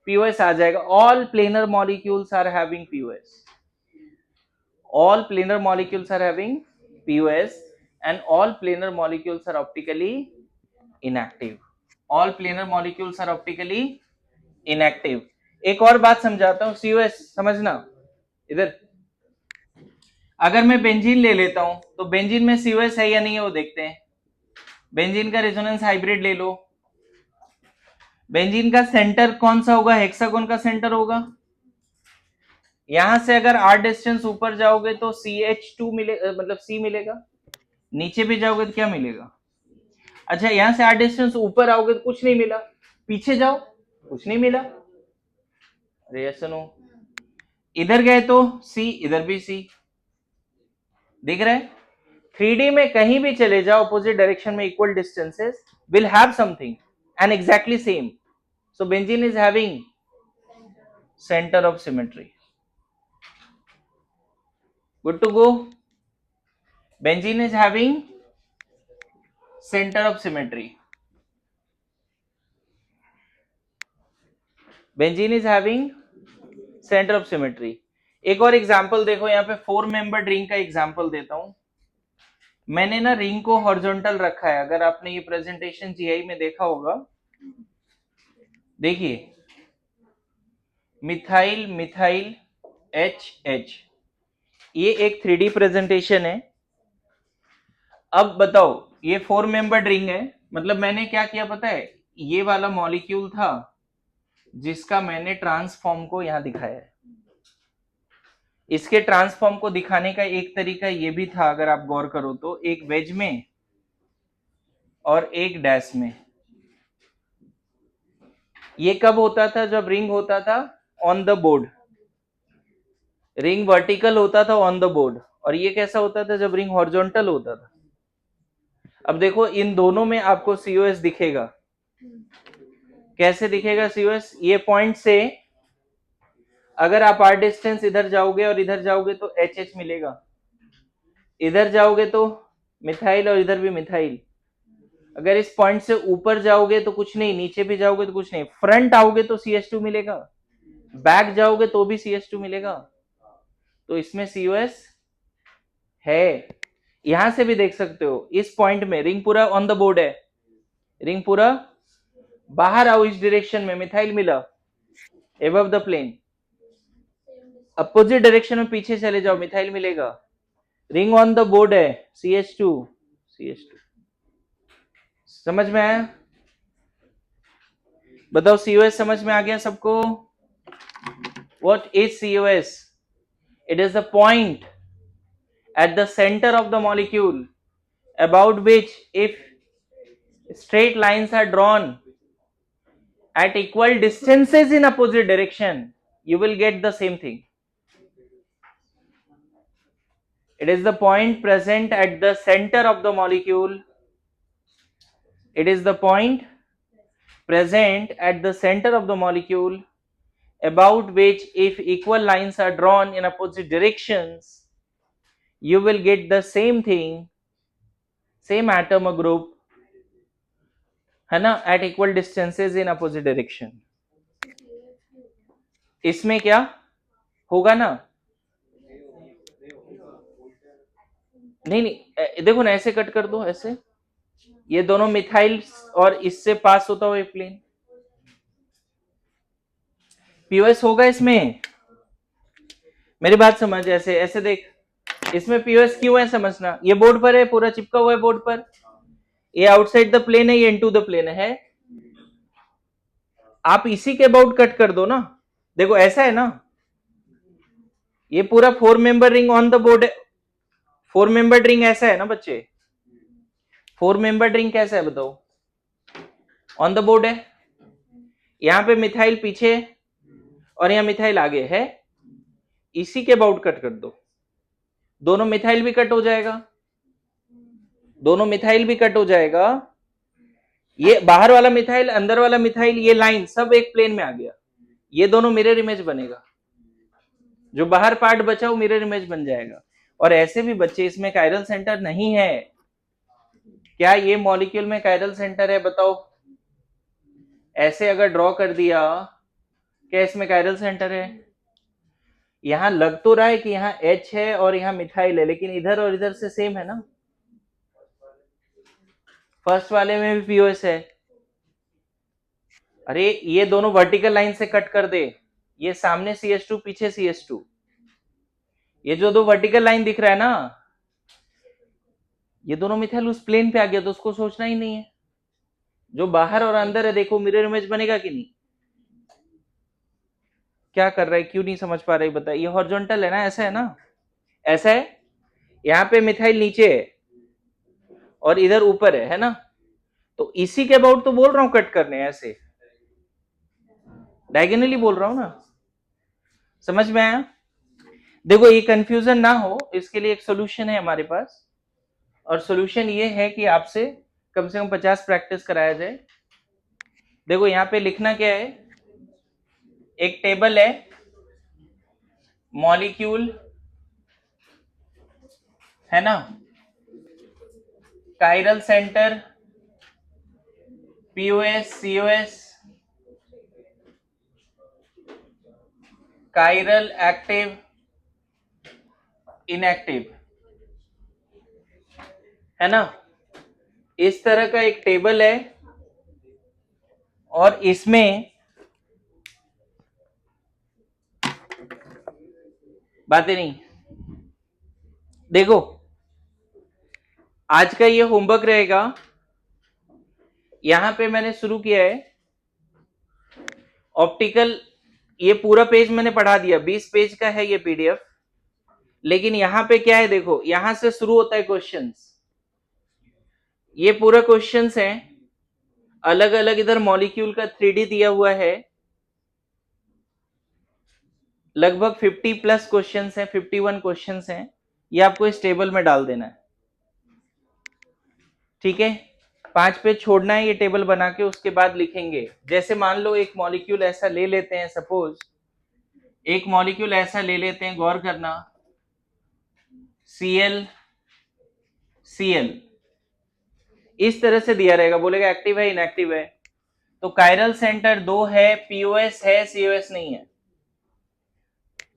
POS आ जाएगा। All planar molecules are having POS, all planar molecules are having POS, and all planar molecules are optically inactive. All planar molecules are optically inactive. एक और बात समझाता हूं, COS समझना। इधर अगर मैं बेंजीन ले लेता हूं तो बेंजीन में COS है या नहीं है वो देखते हैं। बेंजीन का रेजोनेंस हाइब्रिड ले लो, बेंजीन का सेंटर कौन सा होगा? हेक्सागोन का सेंटर होगा। यहां से अगर r डिस्टेंस ऊपर जाओगे तो CH2 मिले, मतलब C मिलेगा। नीचे भी जाओगे तो क्या मिलेगा? अच्छा, यहां से r डिस्टेंस ऊपर आओगे तो कुछ नहीं मिला, पीछे जाओ कुछ नहीं मिला। अरे सुनो, इधर गए तो C, इधर भी C, दिख रहा है? 3D में कहीं भी चले जाओ, अपोजिट डायरेक्शन में equal distances will have something and exactly same. So benzene is having centre of symmetry. Good to go. Benzene is having center of symmetry. Benzene is having center of symmetry. एक और example देखो, यहाँ पे 4 membered ring का example देता हूं। मैंने ना रिंग को हॉरिजॉन्टल रखा है, अगर आपने ये प्रेजेंटेशन GI में देखा होगा, देखिए मिथाइल मिथाइल HH, ये एक 3D प्रेजेंटेशन है। अब बताओ, ये 4 मेंबर्ड रिंग है, मतलब मैंने क्या किया पता है, ये वाला मॉलिक्यूल था जिसका मैंने ट्रांसफॉर्म को यहां दिखाया है, इसके ट्रांसफॉर्म को दिखाने का एक तरीका ये भी था, अगर आप गौर करो तो, एक वेज में और एक डैश में। ये कब होता था? जब रिंग होता था on the board, ring vertical होता था ऑन द बोर्ड। और ये कैसा होता था? जब रिंग हॉरिजॉन्टल होता था। अब देखो इन दोनों में आपको सीओएस दिखेगा। कैसे दिखेगा सीओएस? ये पॉइंट से अगर आप आर डिस्टेंस इधर जाओगे और इधर जाओगे तो एच एच मिलेगा, इधर जाओगे तो मिथाइल और इधर भी मिथाइल। अगर इस पॉइंट से ऊपर जाओगे तो कुछ नहीं, नीचे भी जाओगे तो कुछ नहीं, फ्रंट आओगे तो CH2 मिलेगा, बैक जाओगे तो भी CH2 मिलेगा। तो इसमें COS है। यहां से भी देख सकते हो, इस पॉइंट में रिंग पूरा ऑन द बोर्ड है, रिंग पूरा बाहर आओ इस डायरेक्शन में, मिथाइल मिला above the plane. Opposite direction में पीछे चले जाओ, मिथाइल मिलेगा। रिंग ऑन द बोर्ड है, CH2 CH2। समझ में आया? बताओ COS समझ में आ गया सबको? What is COS? It is the point at the center of the molecule about which if straight lines are drawn at equal distances in opposite direction, you will get the same thing. It is the point present at the center of the molecule. It is the point present at the center of the molecule about which if equal lines are drawn in opposite directions, you will get the same thing, same atom or group, है ना, at equal distances in opposite direction. इसमें क्या होगा ना? नहीं नहीं, देखो ना, ऐसे कट कर दो, ऐसे ये दोनों मिथाइल और इससे पास होता हुआ प्लेन, पीओएस होगा इसमें। मेरी बात समझ, ऐसे ऐसे देख, इसमें पीओएस क्यों है समझना। ये बोर्ड पर है, पूरा चिपका हुआ है बोर्ड पर, ये आउटसाइड द प्लेन है, ये इनटू द प्लेन है। आप इसी के अबाउट कट कर दो ना। देखो ऐसा है ना, ये पूरा 4 member ring on the board है। 4 मेंबर रिंग ऐसा है ना बच्चे, 4 मेंबर रिंग कैसा है बताओ? ऑन द बोर्ड है। यहां पे मिथाइल पीछे और यहां मिथाइल आगे है, इसी के अबाउट कट कर दो। दोनों मिथाइल भी कट हो जाएगा, दोनों मिथाइल भी कट हो जाएगा। ये बाहर वाला मिथाइल, अंदर वाला मिथाइल, ये लाइन सब एक प्लेन में आ गया। ये दोनों मिरर इमेज बनेगा, जो बाहर पार्ट बचा वो मिरर इमेज बन जाएगा। और ऐसे भी बच्चे, इसमें कायरल सेंटर नहीं है। क्या ये मॉलिक्यूल में कायरल सेंटर है बताओ? ऐसे अगर ड्रॉ कर दिया, क्या इसमें कायरल सेंटर है? यहां लग तो रहा है कि यहां H है और यहां मिथाइल है, लेकिन इधर और इधर से सेम है ना। फर्स्ट वाले में भी पीओएस है। अरे ये दोनों वर्टिकल लाइन से कट कर दे, ये सामने CH2 पीछे CH2, ये जो दो वर्टिकल लाइन दिख रहा है ना, ये दोनों मिथाइल उस प्लेन पे आ गया, तो उसको सोचना ही नहीं है। जो बाहर और अंदर है, देखो मिरर इमेज बनेगा कि नहीं? क्या कर रहा है, क्यों नहीं समझ पा रहे बताइए? ये हॉरिजॉन्टल है ना, ऐसा है ना, ऐसा है। यहाँ पे मिथाइल नीचे है और इधर ऊपर है ना। तो इसी के अबाउट तो बोल रहा हूं कट करने, ऐसे डायगोनली बोल रहा हूं ना। समझ में आया? देखो ये कंफ्यूजन ना हो, इसके लिए एक सोल्यूशन है हमारे पास। और सोल्यूशन ये है कि आपसे कम से कम 50 प्रैक्टिस कराया जाए। देखो यहां पे लिखना क्या है, एक टेबल है, मॉलिक्यूल है ना, chiral centre, POS, COS, chiral active, inactive, है ना। इस तरह का एक टेबल है और इसमें बातें नहीं। देखो आज का ये होमवर्क रहेगा, यहां पे मैंने शुरू किया है ऑप्टिकल। ये पूरा पेज मैंने पढ़ा दिया, 20 पेज का है ये PDF। लेकिन यहां पे क्या है, देखो यहां से शुरू होता है क्वेश्चंस, ये पूरा क्वेश्चंस है, अलग अलग इधर मॉलिक्यूल का 3D दिया हुआ है, लगभग 50 प्लस क्वेश्चंस हैं, 51 क्वेश्चंस हैं, ये आपको इस टेबल में डाल देना है, ठीक है। 5 पे छोड़ना है ये टेबल बना के, उसके बाद लिखेंगे। जैसे मान लो एक मॉलिक्यूल ऐसा ले लेते हैं, सपोज एक मॉलिक्यूल ऐसा ले लेते हैं, गौर करना, Cl Cl इस तरह से दिया रहेगा, बोलेगा एक्टिव है इनएक्टिव है, तो कायरल सेंटर 2 है, पीओएस है, सीओएस नहीं है।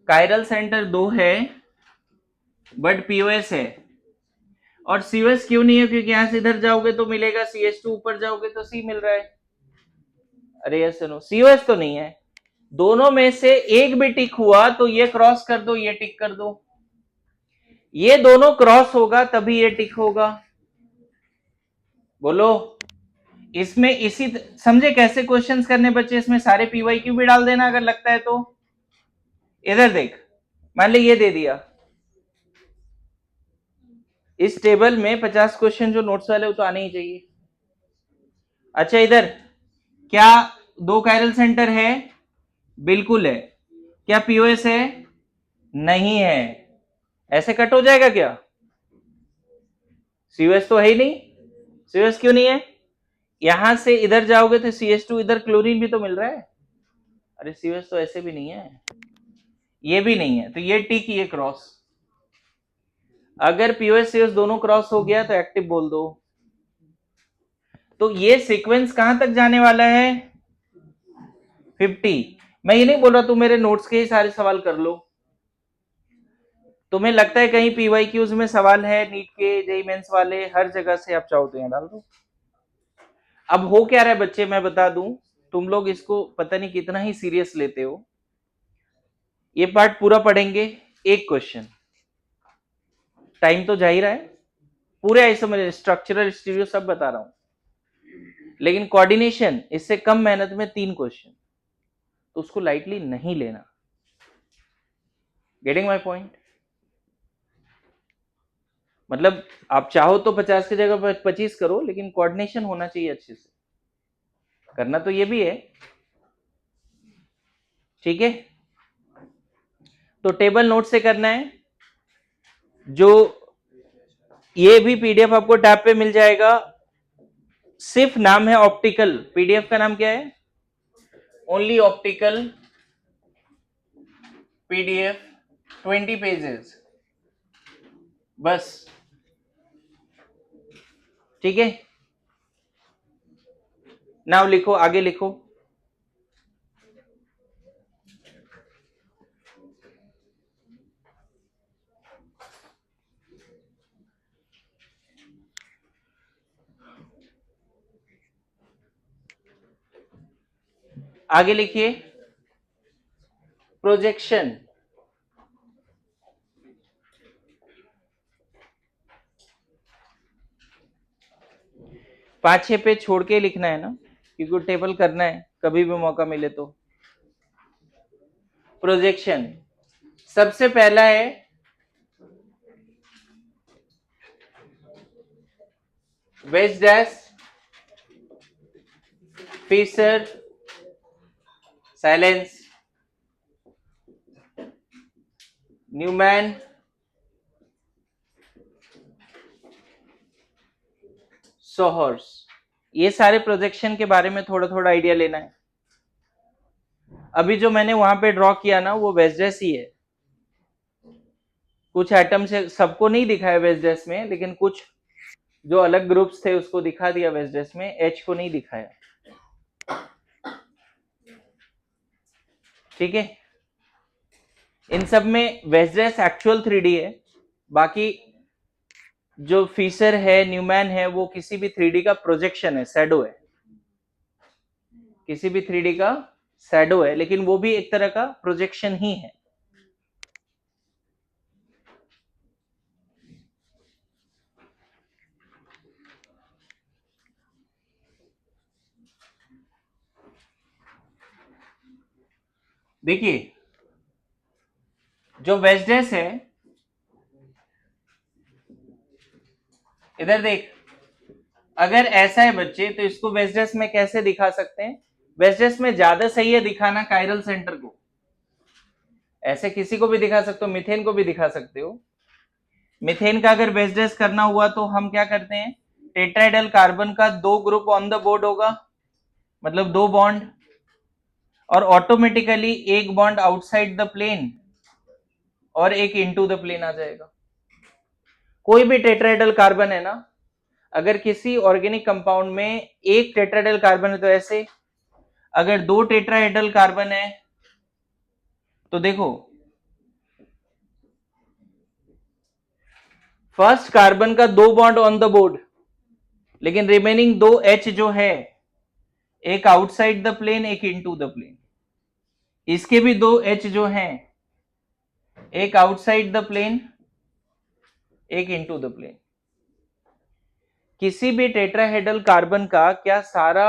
कायरल सेंटर 2 है बट पीओएस है, और सीओएस क्यों नहीं है, क्योंकि यहां से इधर जाओगे तो मिलेगा CH2, ऊपर जाओगे तो C मिल रहा है। अरे यस नो, सीओएस तो नहीं है, दोनों में से एक भी टिक हुआ तो ये क्रॉस कर दो, ये टिक कर दो, ये दोनों क्रॉस होगा तभी ये टिक होगा। बोलो, इसमें इसी समझे कैसे क्वेश्चंस करने बच्चे, इसमें सारे PYQ भी डाल देना अगर लगता है तो। इधर देख, मान ली ये दे दिया, इस टेबल में 50 क्वेश्चन जो नोट्स वाले वो तो आने ही चाहिए। अच्छा इधर क्या 2 कायरल सेंटर है, बिल्कुल है, क्या पीओएस है, नहीं है, ऐसे कट हो जाएगा क्या, सीओएस तो है ही नहीं, सीओएस क्यों नहीं है, यहां से इधर जाओगे तो CH2, इधर क्लोरीन भी तो मिल रहा है, अरे सीओएस तो ऐसे भी नहीं है, ये भी नहीं है, तो ये टिक ये क्रॉस, अगर पीओएस सीओएस दोनों क्रॉस हो गया तो एक्टिव बोल दो। तो ये सीक्वेंस कहां तक जाने वाला है, 50। मैं ये नहीं बोल रहा तुम मेरे नोट्स के ही सारे सवाल कर लो, तुम्हें लगता है कहीं PYQs में सवाल है नीट के, जेईई मेंस वाले, हर जगह से आप चाहो तो यहां डाल दो। अब हो क्या रहा है बच्चे, मैं बता दूं, तुम लोग इसको पता नहीं कितना ही सीरियस लेते हो, ये पार्ट पूरा पढ़ेंगे, एक क्वेश्चन, टाइम तो जा ही रहा है, पूरे ऐसे मेरे स्ट्रक्चरल स्टीरियो सब बता रहा हूं, लेकिन कोऑर्डिनेशन इससे कम मेहनत में 3 क्वेश्चन, तो उसको लाइटली नहीं लेना। गेटिंग माय पॉइंट, मतलब आप चाहो तो 50 की जगह 25 करो, लेकिन कोऑर्डिनेशन होना चाहिए अच्छे से, करना तो ये भी है, ठीक है। तो टेबल नोट से करना है, जो ये भी पीडीएफ आपको टैब पे मिल जाएगा, सिर्फ नाम है ऑप्टिकल, पीडीएफ का नाम क्या है, ओनली ऑप्टिकल पीडीएफ 20 पेजेस, बस, ठीक है। नाउ लिखो, आगे लिखो, आगे लिखिए, प्रोजेक्शन, पांच छह पेज छोड़ के लिखना है ना, क्योंकि टेबल करना है कभी भी मौका मिले तो। प्रोजेक्शन सबसे पहला है वेज डैश, फिशर, साइलेंस, न्यूमैन, सोहर्स, ये सारे प्रोजेक्शन के बारे में थोड़ा थोड़ा आइडिया लेना है। अभी जो मैंने वहां पे ड्रॉ किया ना वो वेजडेस ही है, कुछ एटम से सबको नहीं दिखाया वेजडेस में, लेकिन कुछ जो अलग ग्रुप्स थे उसको दिखा दिया वेजडेस में, एच को नहीं दिखाया, ठीक है। इन सब में वेजडेस एक्चुअल 3D है, बाकी जो फीसर है, न्यूमैन है, वो किसी भी 3D का प्रोजेक्शन है, शैडो है, किसी भी 3D का शैडो है, लेकिन वो भी एक तरह का प्रोजेक्शन ही है। देखिए जो वेजडेस है इधर देख, अगर ऐसा है बच्चे तो इसको वेस्डेस में कैसे दिखा सकते हैं? वेस्डेस में ज्यादा सही है दिखाना कायरल सेंटर को, ऐसे किसी को भी दिखा सकते हो, मिथेन को भी दिखा सकते हो। मिथेन का अगर वेस्डेस करना हुआ तो हम क्या करते हैं, टेट्राहेड्रल कार्बन का 2 ग्रुप ऑन द बोर्ड होगा, मतलब 2 बॉन्ड, और ऑटोमेटिकली एक बॉन्ड आउटसाइड द प्लेन और एक इनटू द प्लेन आ जाएगा। कोई भी टेट्राहेड्रल कार्बन है ना, अगर किसी ऑर्गेनिक कंपाउंड में एक टेट्राहेड्रल कार्बन है तो ऐसे, अगर 2 टेट्राहेड्रल कार्बन है तो देखो फर्स्ट कार्बन का 2 बॉन्ड ऑन द बोर्ड, लेकिन रिमेनिंग 2 H जो है, एक आउटसाइड द प्लेन एक इनटू द प्लेन, इसके भी 2 H जो हैं, एक आउटसाइड द प्लेन एक इनटू द प्लेन। किसी भी टेट्राहेड्रल कार्बन का क्या सारा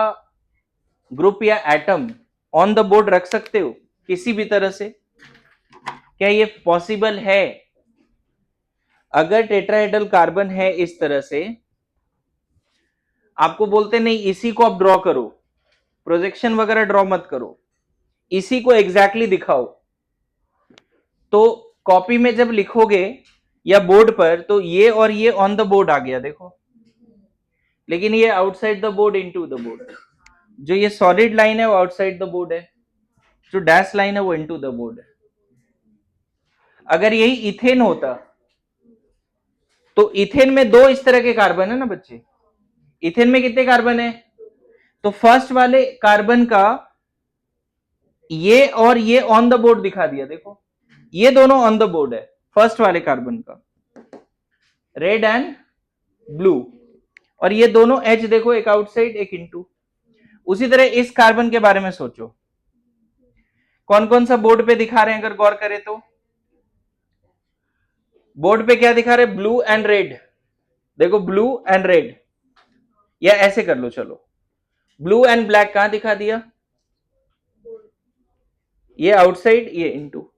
ग्रुप या एटम ऑन द बोर्ड रख सकते हो किसी भी तरह से? क्या ये पॉसिबल है? अगर टेट्राहेड्रल कार्बन है इस तरह से, आपको बोलते नहीं इसी को आप ड्रॉ करो, प्रोजेक्शन वगैरह ड्रॉ मत करो, इसी को एग्जैक्टली दिखाओ, तो कॉपी में जब लिखोगे या बोर्ड पर तो ये और ये ऑन द बोर्ड आ गया देखो, लेकिन ये outside the board into the board. जो ये सॉलिड लाइन है वो आउटसाइड द बोर्ड है, जो डैश लाइन है वो इनटू द बोर्ड है। अगर यही इथेन होता तो इथेन में 2 इस तरह के कार्बन है ना बच्चे, इथेन में कितने कार्बन है? तो फर्स्ट वाले कार्बन का ये और ये ऑन द बोर्ड दिखा दिया देखो, ये दोनों ऑन द बोर्ड है फर्स्ट वाले कार्बन का, रेड एंड ब्लू, और ये दोनों एच देखो, एक आउटसाइड एक इनटू। उसी तरह इस कार्बन के बारे में सोचो, कौन कौन सा बोर्ड पे दिखा रहे हैं अगर गौर करें तो, बोर्ड पे क्या दिखा रहे हैं? ब्लू एंड रेड, देखो ब्लू एंड रेड, या ऐसे कर लो चलो, ब्लू एंड ब्लैक कहां दिखा दिया? ये आउटसाइड ये इनटू।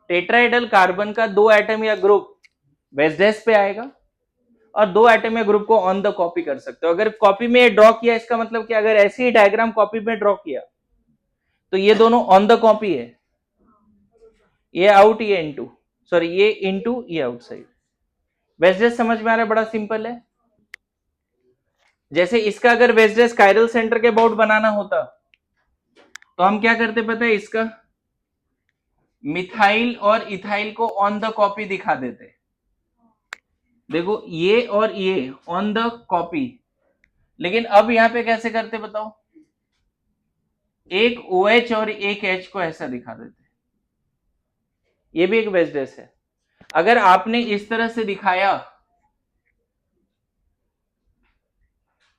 टेट्राहेड्रल कार्बन का 2 एटम या ग्रुप वेस्डेस पे आएगा, और 2 एटम या ग्रुप को ऑन द कॉपी कर सकते हो। अगर कॉपी में ड्रॉ किया, इसका मतलब कि अगर ऐसे ही डायग्राम कॉपी में ड्रॉ किया तो ये दोनों ऑन द कॉपी है, ये आउट ये इनटू, सॉरी ये इनटू ये आउटसाइड। वेस्डेस समझ में आ रहा है? बड़ा सिंपल है। जैसे इसका अगर वेस्डेस कायरल सेंटर के बोर्ड बनाना होता तो हम क्या करते पता है, इसका मिथाइल और इथाइल को ऑन द कॉपी दिखा देते, देखो ये और ये ऑन द कॉपी। लेकिन अब यहां पे कैसे करते बताओ, एक OH और एक H को ऐसा दिखा देते, ये भी एक वेस्डेस है। अगर आपने इस तरह से दिखाया,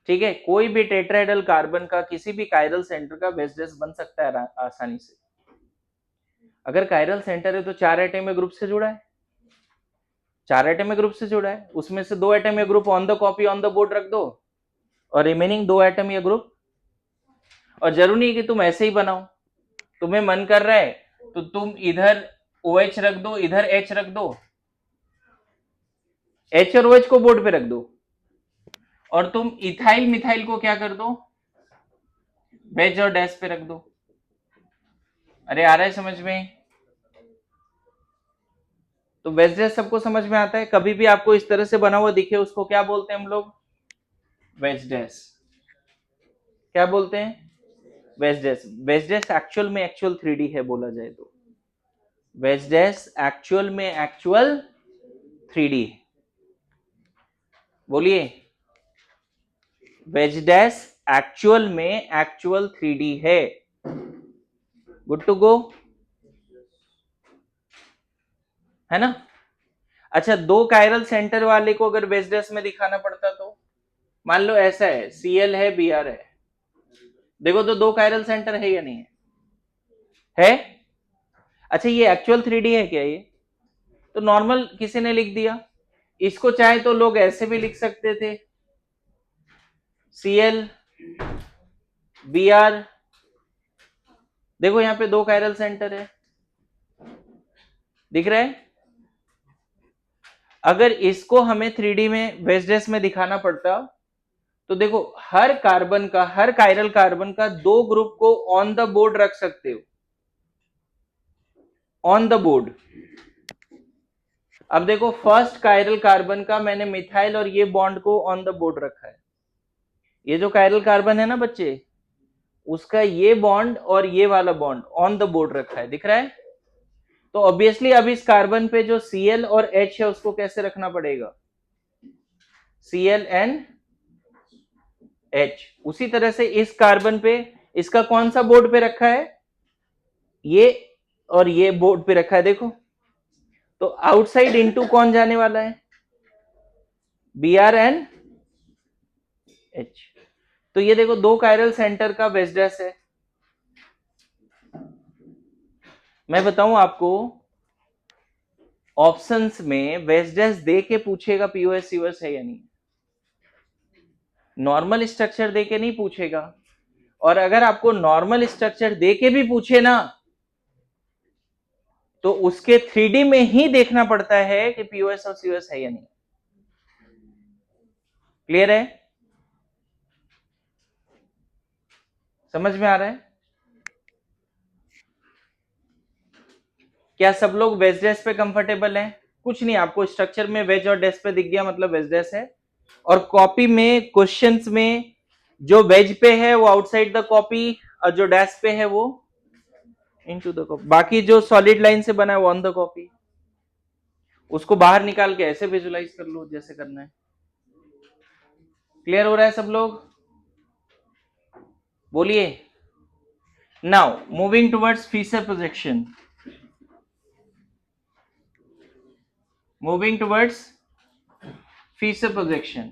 ठीक है, कोई भी टेट्राहेड्रल कार्बन का किसी भी कायरल सेंटर का वेस्डेस बन सकता है आसानी से। अगर कायरल सेंटर है तो 4 एटम में ग्रुप से जुड़ा है, 4 एटम में ग्रुप से जुड़ा है, उसमें से 2 एटम या group on the copy on the board रख दो, और रिमेनिंग 2 एटम या ग्रुप, और जरूरी नहीं कि तुम ऐसे ही बनाओ, तुम्हें मन कर रहा है तो तुम इधर OH रख दो, इधर H रख दो, H और OH को बोर्ड पे रख दो, और तुम इथाइल मिथाइल को क्या कर दो, वेज और डैश पे रख दो। अरे आ रहा है समझ में? तो वेज सबको समझ में आता है? कभी भी आपको इस तरह से बना हुआ दिखे उसको क्या बोलते हैं हम लोग? Veg dash. क्या बोलते हैं? Veg dash. Veg dash actual में एक्चुअल 3D है बोला जाए तो, वेज डैश एक्चुअल में एक्चुअल 3D। बोलिए, वेज डैश एक्चुअल में एक्चुअल 3D है। गुड टू गो, है ना? अच्छा, 2 कायरल सेंटर वाले को अगर वेज डैश में दिखाना पड़ता तो, मान लो ऐसा है, Cl है Br है, देखो तो 2 कायरल सेंटर है या नहीं है? है। अच्छा, ये एक्चुअल 3D है क्या? ये तो नॉर्मल किसी ने लिख दिया, इसको चाहे तो लोग ऐसे भी लिख सकते थे, Cl Br, देखो यहां पे 2 कायरल सेंटर है, दिख रहा है? अगर इसको हमें 3D में वेस्डेस में दिखाना पड़ता तो देखो हर कार्बन का, हर कायरल कार्बन का 2 ग्रुप को ऑन द बोर्ड रख सकते हो, ऑन द बोर्ड। अब देखो फर्स्ट कायरल कार्बन का मैंने मिथाइल और ये बॉन्ड को ऑन द बोर्ड रखा है। ये जो कायरल कार्बन है ना बच्चे, उसका ये बॉन्ड और ये वाला बॉन्ड ऑन द बोर्ड रखा है, दिख रहा है। तो ऑब्वियसली अब इस कार्बन पे जो Cl और H है उसको कैसे रखना पड़ेगा, ClNH। उसी तरह से इस कार्बन पे इसका कौन सा बोर्ड पे रखा है, ये और ये बोर्ड पे रखा है, देखो। तो आउटसाइड इनटू कौन जाने वाला है, Br and H। तो ये देखो 2 कायरल सेंटर का वेस्डेस है। मैं बताऊं आपको, ऑप्शंस में वेस्डेस दे के पूछेगा पीओएस सीओएस है या नहीं, नॉर्मल स्ट्रक्चर दे के नहीं पूछेगा। और अगर आपको नॉर्मल स्ट्रक्चर दे के भी पूछे ना, तो उसके 3D में ही देखना पड़ता है कि पीओएस और सीओएस है या नहीं। क्लियर है, समझ में आ रहा है? क्या सब लोग वेज डेस पे कंफर्टेबल हैं? कुछ नहीं, आपको स्ट्रक्चर में वेज और डेस पे दिख गया मतलब वेज डेस है। और कॉपी में क्वेश्चंस में जो वेज पे है वो आउटसाइड द कॉपी, और जो डैश पे है वो इनटू द कॉपी। बाकी जो सॉलिड लाइन से बना है वो ऑन द कॉपी। उसको बाहर निकाल के ऐसे विजुलाइज कर लो जैसे करना है। क्लियर हो रहा है सब लोग? बोलिए। Now moving towards feature projection, moving towards feature projection.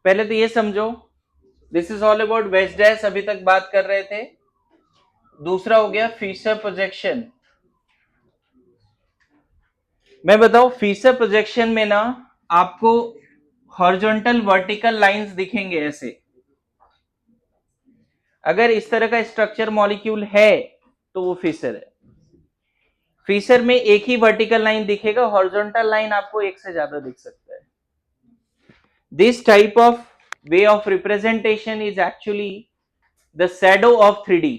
पहले तो ये समझो, this is all about veg dash, अभी तक बात कर रहे थे। दूसरा हो गया फीचर प्रोजेक्शन। मैं बताऊं फीचर प्रोजेक्शन में ना आपको हॉरिजॉन्टल वर्टिकल लाइंस दिखेंगे ऐसे। अगर इस तरह का स्ट्रक्चर मॉलिक्यूल है तो वो फीचर है। फीचर में एक ही वर्टिकल लाइन दिखेगा, हॉरिजॉन्टल लाइन आपको एक से ज्यादा दिख सकता है। This type of way of representation is actually the shadow of 3D।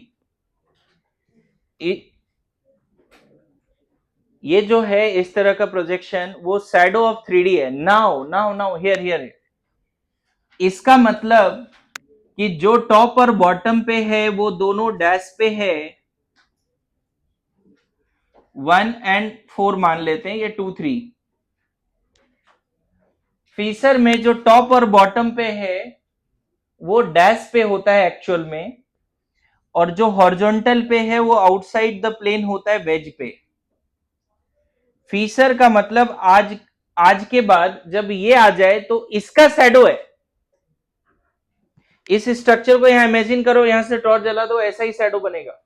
ये जो है इस तरह का प्रोजेक्शन वो शैडो ऑफ 3D है। Now now now here here, इसका मतलब कि जो टॉप और बॉटम पे है वो दोनों डैश पे है, 1 and 4 मान लेते हैं, ये 2 3। फीचर में जो टॉप और बॉटम पे है वो डैश पे होता है एक्चुअल में, और जो हॉरिजॉन्टल पे है वो आउटसाइड द प्लेन होता है वेज पे। फीचर का मतलब आज के बाद जब ये आ जाए तो इसका शैडो है। इस स्ट्रक्चर को यहां इमेजिन करो, यहां से टॉर्च जला दो, ऐसा ही शैडो बनेगा।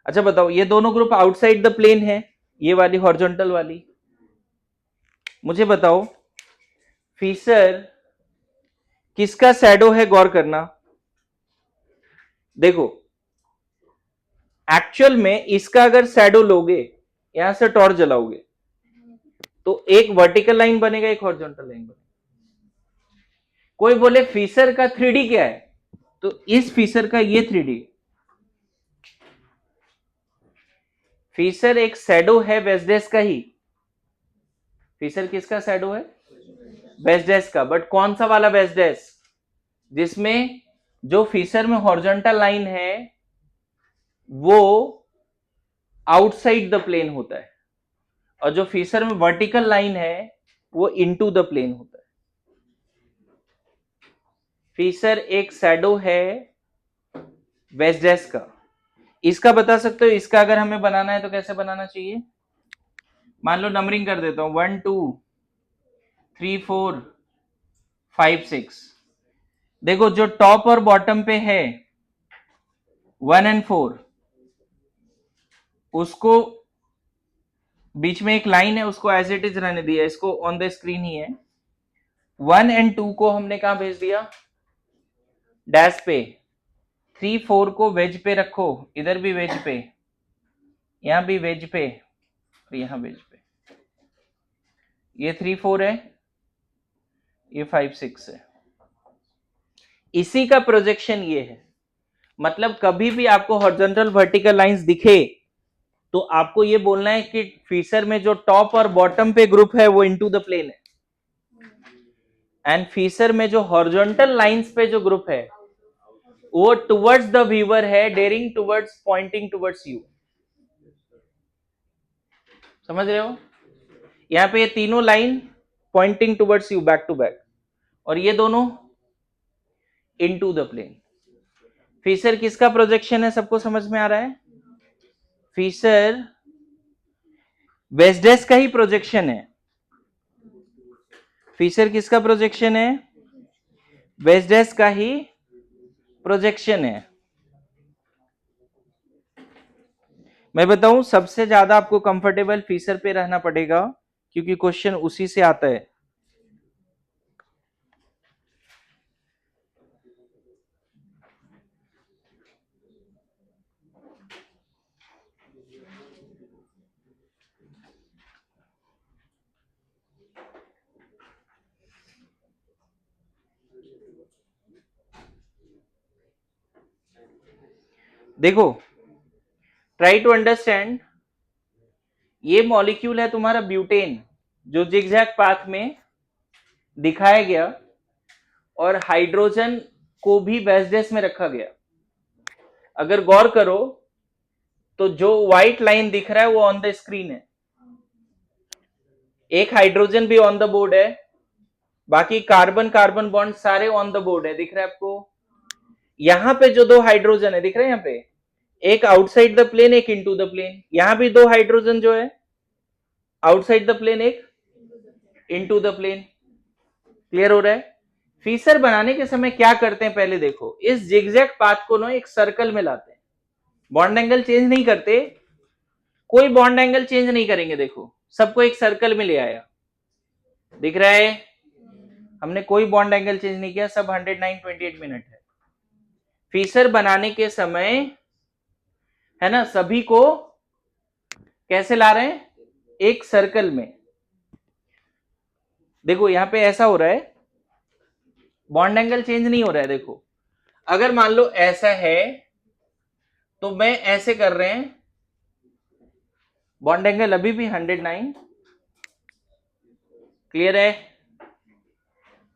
अच्छा बताओ, ये दोनों ग्रुप आउटसाइड द प्लेन है, ये वाली हॉरिजॉन्टल वाली। मुझे बताओ फीचर किसका शैडो है, गौर करना। देखो एक्चुअल में इसका अगर शैडो लोगे, यहां से टॉर्च जलाओगे, तो एक वर्टिकल लाइन बनेगा, एक हॉरिजॉन्टल लाइन बनेगा। कोई बोले फीचर का 3D क्या है, तो इस फीचर का ये 3D। फीचर एक शैडो है वेस्डेस का ही। फीचर किसका शैडो है, वेस्डेस का। बट कौन सा वाला वेस्डेस, जिसमें जो फीचर में हॉरिजॉन्टल लाइन है वो आउटसाइड द प्लेन होता है, और जो फीचर में वर्टिकल लाइन है वो इनटू द प्लेन होता है। फीचर एक शैडो है वेस्डेस का। इसका बता सकते हो, इसका अगर हमें बनाना है तो कैसे बनाना चाहिए। मान लो नंबरिंग कर देता हूं, 1 2 3 4 5 6। देखो जो टॉप और बॉटम पे है 1 and 4, उसको बीच में एक लाइन है, उसको एज इट इज रहने दिया, इसको ऑन द स्क्रीन ही है। 1 and 2 को हमने कहां भेज दिया, डैश पे। 3 4 को वेज पे रखो, इधर भी वेज पे, यहां भी वेज पे, और यहाँ बेस पे ये 3 4 है, ये 5 6 है। इसी का प्रोजेक्शन ये है। मतलब कभी भी आपको हॉरिजॉन्टल वर्टिकल लाइंस दिखे तो आपको ये बोलना है कि फीचर में जो टॉप और बॉटम पे ग्रुप है वो इनटू द प्लेन है, एंड फीचर में जो हॉरिजॉन्टल लाइंस पे जो ग्रुप है वो टुवर्ड्स द व्यूअर है, daring towards, pointing towards you. समझ रहे हो? यहां पे ये तीनों line pointing towards you back to back, और ये दोनों इनटू द प्लेन। फीचर किसका प्रोजेक्शन है? सबको समझ में आ रहा है? फीचर वेस्डेस का ही प्रोजेक्शन है। फीचर किसका प्रोजेक्शन है? वेस्डेस का ही प्रोजेक्शन है। मैं बताऊं, सबसे ज्यादा आपको कंफर्टेबल फीचर पे रहना पड़ेगा क्योंकि क्वेश्चन उसी से आता है। देखो, ट्राई टू अंडरस्टैंड। ये मॉलिक्यूल है तुम्हारा ब्यूटेन, जो जिगजैग पाथ में दिखाया गया, और हाइड्रोजन को भी वेस्डेस में रखा गया। अगर गौर करो तो जो व्हाइट लाइन दिख रहा है वो ऑन द स्क्रीन है। एक हाइड्रोजन भी ऑन द बोर्ड है, बाकी कार्बन कार्बन बॉन्ड सारे ऑन द बोर्ड है। दिख रहा है आपको? यहां पे जो दो हाइड्रोजन है दिख रहे हैं, यहां पे एक आउटसाइड द प्लेन, एक इनटू द प्लेन। यहां भी दो हाइड्रोजन जो है आउटसाइड द प्लेन, एक इनटू द प्लेन। क्लियर हो रहा है? फीचर बनाने के समय क्या करते हैं पहले देखो, इस जिगजैग पाथ को ना एक सर्कल में लाते हैं। बॉन्ड एंगल चेंज नहीं करते, कोई बॉन्ड एंगल चेंज नहीं करेंगे। देखो, सबको एक सर्कल में ले आया। दिख रहा है? हमने कोई बॉन्ड एंगल चेंज नहीं किया, सब 109.28 मिनट है। फीचर बनाने के समय है ना, सभी को कैसे ला रहे हैं? एक सर्कल में। देखो यहां पे ऐसा हो रहा है, बॉन्ड एंगल चेंज नहीं हो रहा है। देखो, अगर मान लो ऐसा है तो मैं ऐसे कर रहे हैं, बॉन्ड एंगल अभी भी 109। क्लियर है?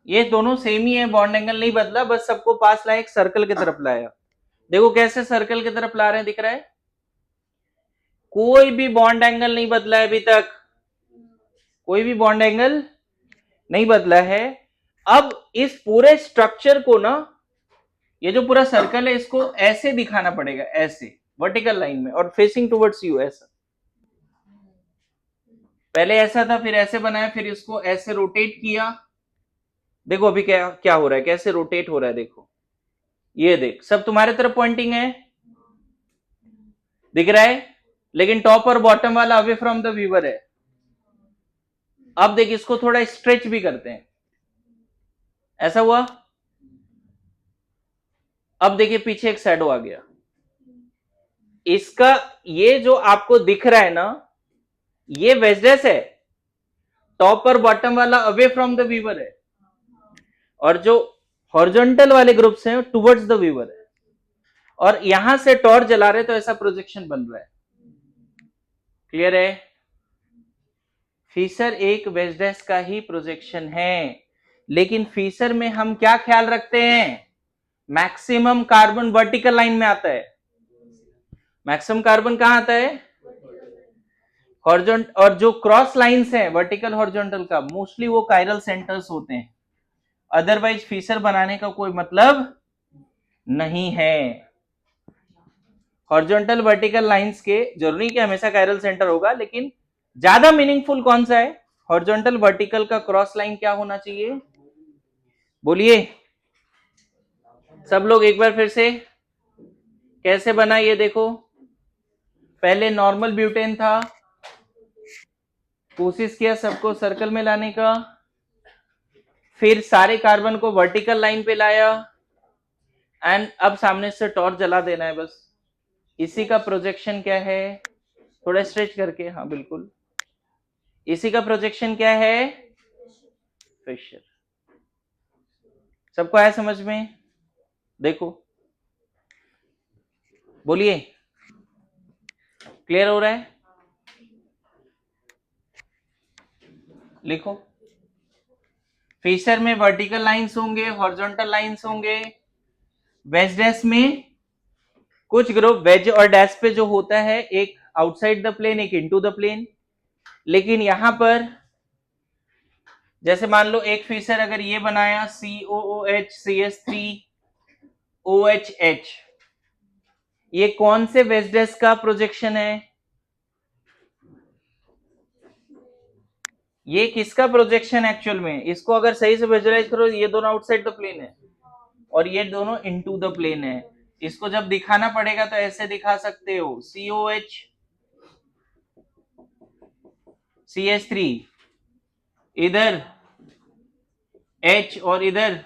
ये दोनों सेम ही है, बॉन्ड एंगल नहीं बदला, बस सबको पास लाया, एक सर्कल की तरफ लाया। देखो कैसे सर्कल की तरफ ला रहे हैं, दिख रहा है? कोई भी बॉन्ड एंगल नहीं बदला है अभी तक, कोई भी बॉन्ड एंगल नहीं बदला है। अब इस पूरे स्ट्रक्चर को ना, ये जो पूरा सर्कल है इसको ऐसे दिखाना पड़ेगा, ऐसे वर्टिकल लाइन में और फेसिंग टुवर्ड्स यू। ऐसा पहले ऐसा था, फिर ऐसे बनाया, फिर इसको ऐसे रोटेट किया। देखो अभी क्या क्या हो रहा है, कैसे रोटेट हो रहा है। देखो, ये देख, सब तुम्हारे तरफ पॉइंटिंग है, दिख रहा है, लेकिन टॉप और बॉटम वाला अवे फ्रॉम द व्यूअर है। अब देख, इसको थोड़ा स्ट्रेच भी करते हैं, ऐसा हुआ। अब देखिए पीछे एक शैडो आ गया। इसका ये जो आपको दिख रहा है ना, ये वेस्डेस है, टॉप और बॉटम वाला अवे फ्रॉम द व्यूअर है, और जो हॉरिजॉन्टल वाले ग्रुप्स हैं टुवर्ड्स द व्यूअर है। और यहां से टॉर्च जला रहे तो ऐसा प्रोजेक्शन बन रहा है। क्लियर है? फीचर एक वेस्डेस का ही प्रोजेक्शन है, लेकिन फीचर में हम क्या ख्याल रखते हैं? मैक्सिमम कार्बन वर्टिकल लाइन में आता है। मैक्सिमम कार्बन कहां आता है? हॉरिजॉन्टल। और जो क्रॉस लाइंस हैं वर्टिकल हॉरिजॉन्टल का, मोस्टली वो कायरल सेंटर्स होते हैं। अदरवाइज फीचर बनाने का कोई मतलब नहीं है। हॉरिजॉन्टल वर्टिकल लाइंस के जरूरी कि हमेशा कायरल सेंटर होगा, लेकिन ज्यादा मीनिंगफुल कौन सा है? हॉरिजॉन्टल वर्टिकल का क्रॉस लाइन क्या होना चाहिए? बोलिए सब लोग एक बार फिर से। कैसे बना ये देखो, पहले नॉर्मल ब्यूटेन था, कोशिश किया सबको सर्कल में लाने का, फिर सारे कार्बन को वर्टिकल लाइन पे लाया, एंड अब सामने से टॉर्च जला देना है बस। इसी का प्रोजेक्शन क्या है? थोड़ा स्ट्रेच करके, हाँ बिल्कुल। इसी का प्रोजेक्शन क्या है? फिशर। सबको आया समझ में? देखो, बोलिए, क्लियर हो रहा है? लिखो, फिशर में वर्टिकल लाइंस होंगे, हॉरिजॉन्टल लाइंस होंगे। वेज डैश में कुछ ग्रुप वेज और डैश पे जो होता है, एक आउटसाइड द प्लेन, एक इनटू द प्लेन। लेकिन यहां पर जैसे मान लो एक फिशर अगर ये बनाया COOH CH3OHH, ये कौन से वेज डैश का प्रोजेक्शन है? ये किसका प्रोजेक्शन एक्चुअल में? इसको अगर सही से विजुअलाइज करो, ये दोनों आउटसाइड द प्लेन है और ये दोनों इनटू द प्लेन है। इसको जब दिखाना पड़ेगा तो ऐसे दिखा सकते हो, COH CH3, इधर H और इधर,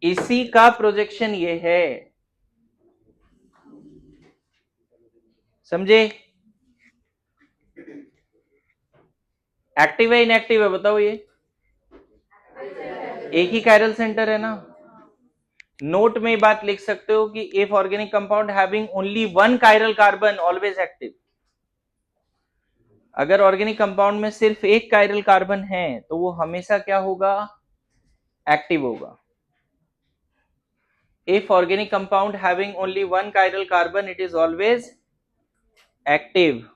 इसी का प्रोजेक्शन ये है। समझे? एक्टिव है इनएक्टिव है बताओ? ये एक ही कायरल सेंटर है ना। नोट में बात लिख सकते हो कि if organic compound having only one chiral carbon always active. अगर ऑर्गेनिक कंपाउंड में सिर्फ एक कायरल कार्बन है तो वो हमेशा क्या होगा? एक्टिव होगा। If organic compound having only one chiral carbon it is always active.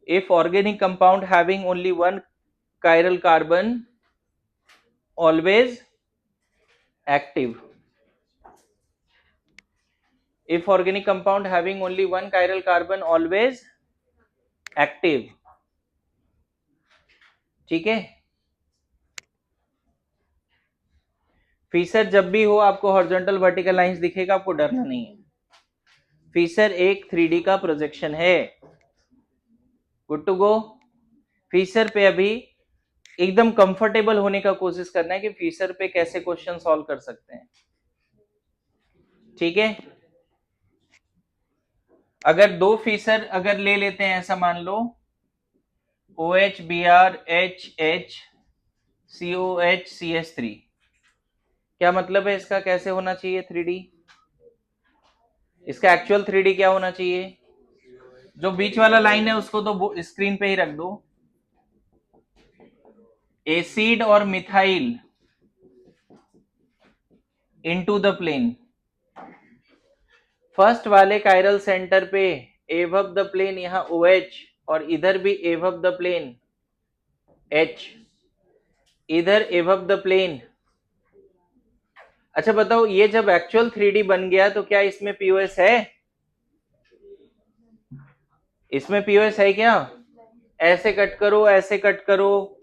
If organic compound having only one chiral carbon always active. If organic compound having only one chiral carbon always active। ठीक है? Fisher जब भी हो आपको horizontal vertical lines दिखेगा, आपको डरना नहीं है। फीसर एक 3D का प्रोजेक्शन है। Good to go. फीसर पे अभी एकदम कंफर्टेबल होने का कोशिश करना है कि फीसर पे कैसे क्वेश्चन सॉल्व कर सकते हैं। ठीक है? अगर दो फीसर अगर ले लेते हैं, ऐसा मान लो OH Br HH COH CH3, क्या मतलब है इसका? कैसे होना चाहिए 3D? इसका एक्चुअल 3D क्या होना चाहिए? जो बीच वाला लाइन है उसको तो स्क्रीन पे ही रख दो। एसिड और methyl into the plane. First वाले कायरल सेंटर पे एबव द प्लेन यहां OH और इधर भी एबव द प्लेन H, इधर एबव द प्लेन। अच्छा बताओ, ये जब एक्चुअल 3D बन गया तो क्या इसमें POS है? इसमें POS है क्या? ऐसे कट करो, ऐसे कट करो,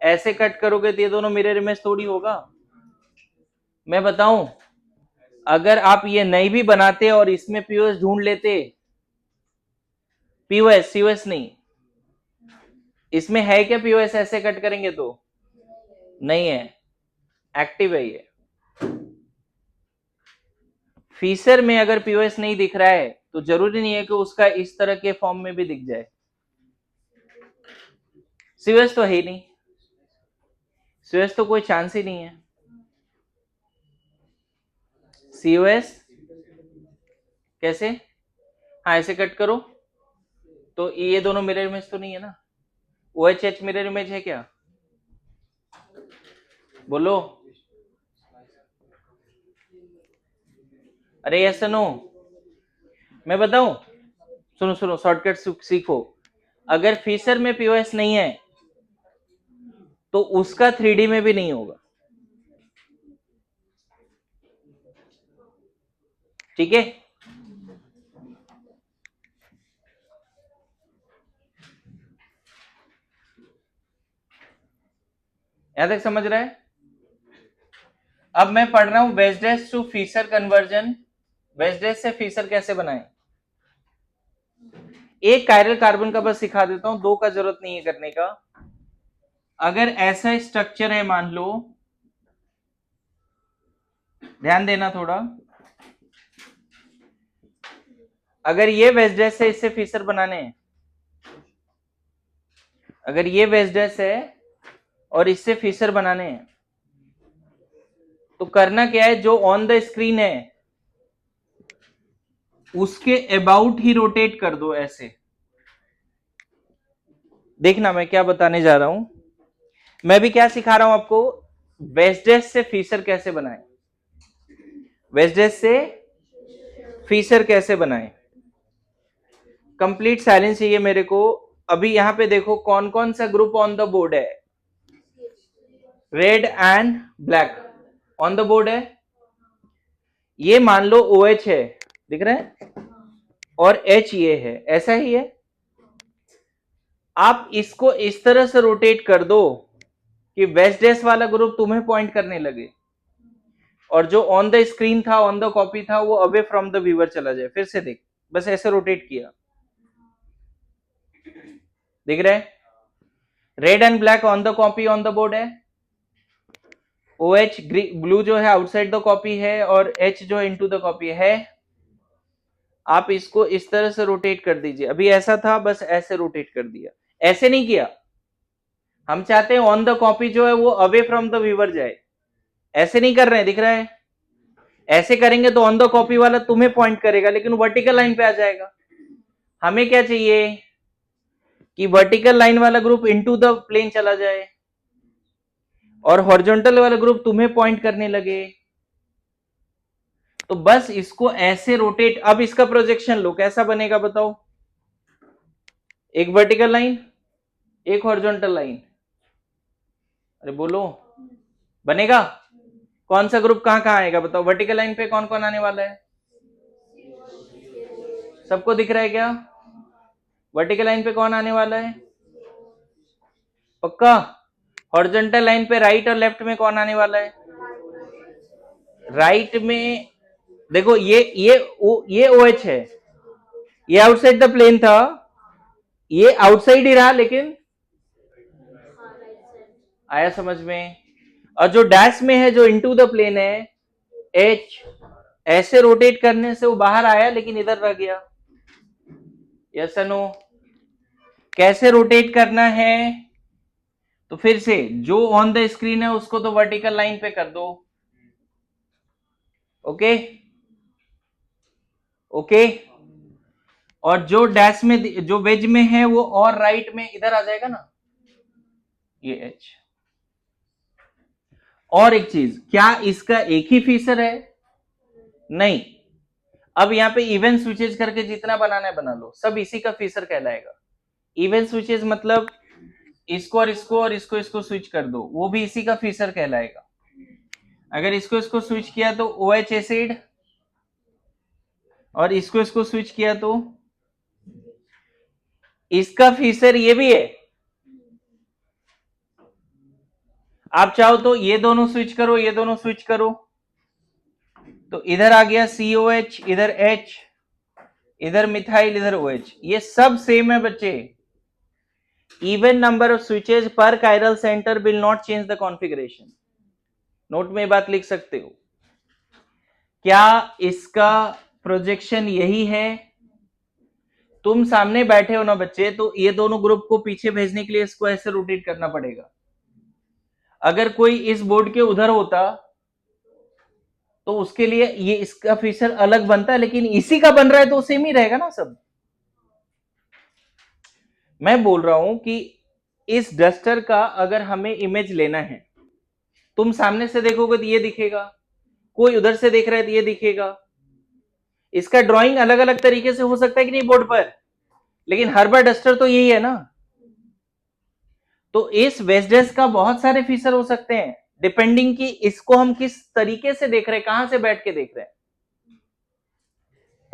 ऐसे कट करोगे तो ये दोनों मिरर इमेज थोड़ी होगा। मैं बताऊं, अगर आप ये नहीं भी बनाते और इसमें POS ढूंढ लेते, POS COS नहीं, इसमें है क्या POS? ऐसे कट करेंगे तो नहीं है, एक्टिव है ये। फीसर में अगर POS नहीं दिख रहा है तो जरूरी नहीं है कि उसका इस तरह के फॉर्म में भी दिख जाए। COS तो है ही नहीं, COS तो कोई चांस ही नहीं है। COS कैसे? हाँ ऐसे कट करो तो ये दोनों मिरर इमेज तो नहीं है ना। OHH मिरर इमेज है क्या? बोलो, अरे यस नो। मैं बताऊं, सुनो सुनो, शॉर्टकट सीखो। अगर फीसर में POS नहीं है तो उसका 3D में भी नहीं होगा। ठीक है? यहां तक समझ रहा है? अब मैं पढ़ रहा हूं wedge dash to Fischer conversion. Wedge dash से फीसर कैसे बनाएं? एक कायरल कार्बन का बस सिखा देता हूं, दो का जरूरत नहीं है करने का। अगर ऐसा स्ट्रक्चर है मान लो, ध्यान देना थोड़ा, अगर ये वेस्डेस है, इससे फीचर बनाने हैं, अगर ये वेस्डेस है और इससे फीचर बनाने हैं, तो करना क्या है, जो ऑन द स्क्रीन है उसके अबाउट ही रोटेट कर दो ऐसे। देखना मैं क्या बताने जा रहा हूं, मैं भी क्या सिखा रहा हूं आपको, वेस्डेस से फीचर कैसे बनाए, वेस्डेस से फीचर कैसे बनाए। कंप्लीट साइलेंस चाहिए मेरे को। अभी यहां पे देखो कौन कौन सा ग्रुप ऑन द बोर्ड है, red and black on the board है। ये मान लो OH है, दिख रहा है, और H ये है, ऐसा ही है। आप इसको इस तरह से रोटेट कर दो कि वेस्ट डैश वाला ग्रुप तुम्हें पॉइंट करने लगे, और जो ऑन द स्क्रीन था, ऑन द कॉपी था, वो अवे फ्रॉम द व्यूअर चला जाए। फिर से देख, बस ऐसे रोटेट किया, दिख रहा है, red and black on the copy on the board है, OH ब्लू जो है आउटसाइड द कॉपी है, और H जो इनटू द कॉपी है। आप इसको इस तरह से रोटेट कर दीजिए। अभी ऐसा था, बस ऐसे रोटेट कर दिया, ऐसे नहीं किया। हम चाहते हैं ऑन द कॉपी जो है वो अवे फ्रॉम द व्यूअर जाए, ऐसे नहीं कर रहे हैं, दिख रहा है। ऐसे करेंगे तो ऑन द कॉपी वाला तुम्हें पॉइंट करेगा, लेकिन वर्टिकल लाइन पे आ जाएगा। हमें क्या चाहिए कि वर्टिकल लाइन वाला ग्रुप इनटू द प्लेन चला जाए और हॉरिजॉन्टल वाला ग्रुप तुम्हें पॉइंट करने लगे। तो बस इसको ऐसे रोटेट। अब इसका प्रोजेक्शन लो, कैसा बनेगा बताओ, एक वर्टिकल लाइन, एक हॉरिजॉन्टल लाइन, अरे बोलो, बनेगा। कौन सा ग्रुप कहां कहां आएगा बताओ, वर्टिकल लाइन पे कौन कौन आने वाला है, सबको दिख रहा है क्या, वर्टिकल लाइन पे कौन आने वाला है, पक्का। हॉरिजॉन्टल लाइन पे राइट और लेफ्ट में कौन आने वाला है, राइट में देखो, ये OH है, ये आउटसाइड द प्लेन था, ये आउटसाइड ही रहा, लेकिन आया समझ में। और जो डैश में है, जो इनटू द प्लेन है, H, ऐसे रोटेट करने से वो बाहर आया, लेकिन इधर रह गया। यस नो, कैसे रोटेट करना है, तो फिर से जो ऑन द स्क्रीन है उसको तो वर्टिकल लाइन पे कर दो, ओके ओके। और जो डैश में, जो वेज में है, वो और राइट में इधर आ जाएगा ना, ये H। और एक चीज, क्या इसका एक ही फीचर है, नहीं। अब यहाँ पे इवेंट स्विचेज करके जितना बनाना है बना लो, सब इसी का फीचर कहलाएगा। इवेंट स्विचेज मतलब इसको और इसको और इसको इसको स्विच कर दो, वो भी इसी का फीचर कहलाएगा। अगर इसको इसको स्विच किया तो OH एसिड, और इसको इसको स्विच किया तो इसका फीचर ये भी है। आप चाहो तो ये दोनों स्विच करो, ये दोनों स्विच करो, तो इधर आ गया COH, इधर H, इधर मिथाइल, इधर OH, ये सब सेम है बच्चे। इवन नंबर ऑफ स्विचेज पर chiral centre will not change the configuration. Note में बात लिख सकते हो। क्या इसका प्रोजेक्शन यही है, तुम सामने बैठे हो ना बच्चे, तो ये दोनों ग्रुप को पीछे भेजने के लिए इसको ऐसे रोटेट करना पड़ेगा। अगर कोई इस बोर्ड के उधर होता तो उसके लिए ये इसका फीचर अलग बनता है, लेकिन इसी का बन रहा है तो सेम ही रहेगा ना सब। मैं बोल रहा हूं कि इस डस्टर का अगर हमें इमेज लेना है, तुम सामने से देखोगे तो ये दिखेगा, कोई उधर से देख रहा है तो ये दिखेगा। इसका ड्राइंग अलग अलग तरीके से हो सकता है कि नहीं बोर्ड पर, लेकिन हर बार डस्टर तो यही है ना। तो इस वेस्डेस का बहुत सारे फीचर हो सकते हैं, डिपेंडिंग कि इसको हम किस तरीके से देख रहे हैं, कहां से बैठ के देख रहे हैं।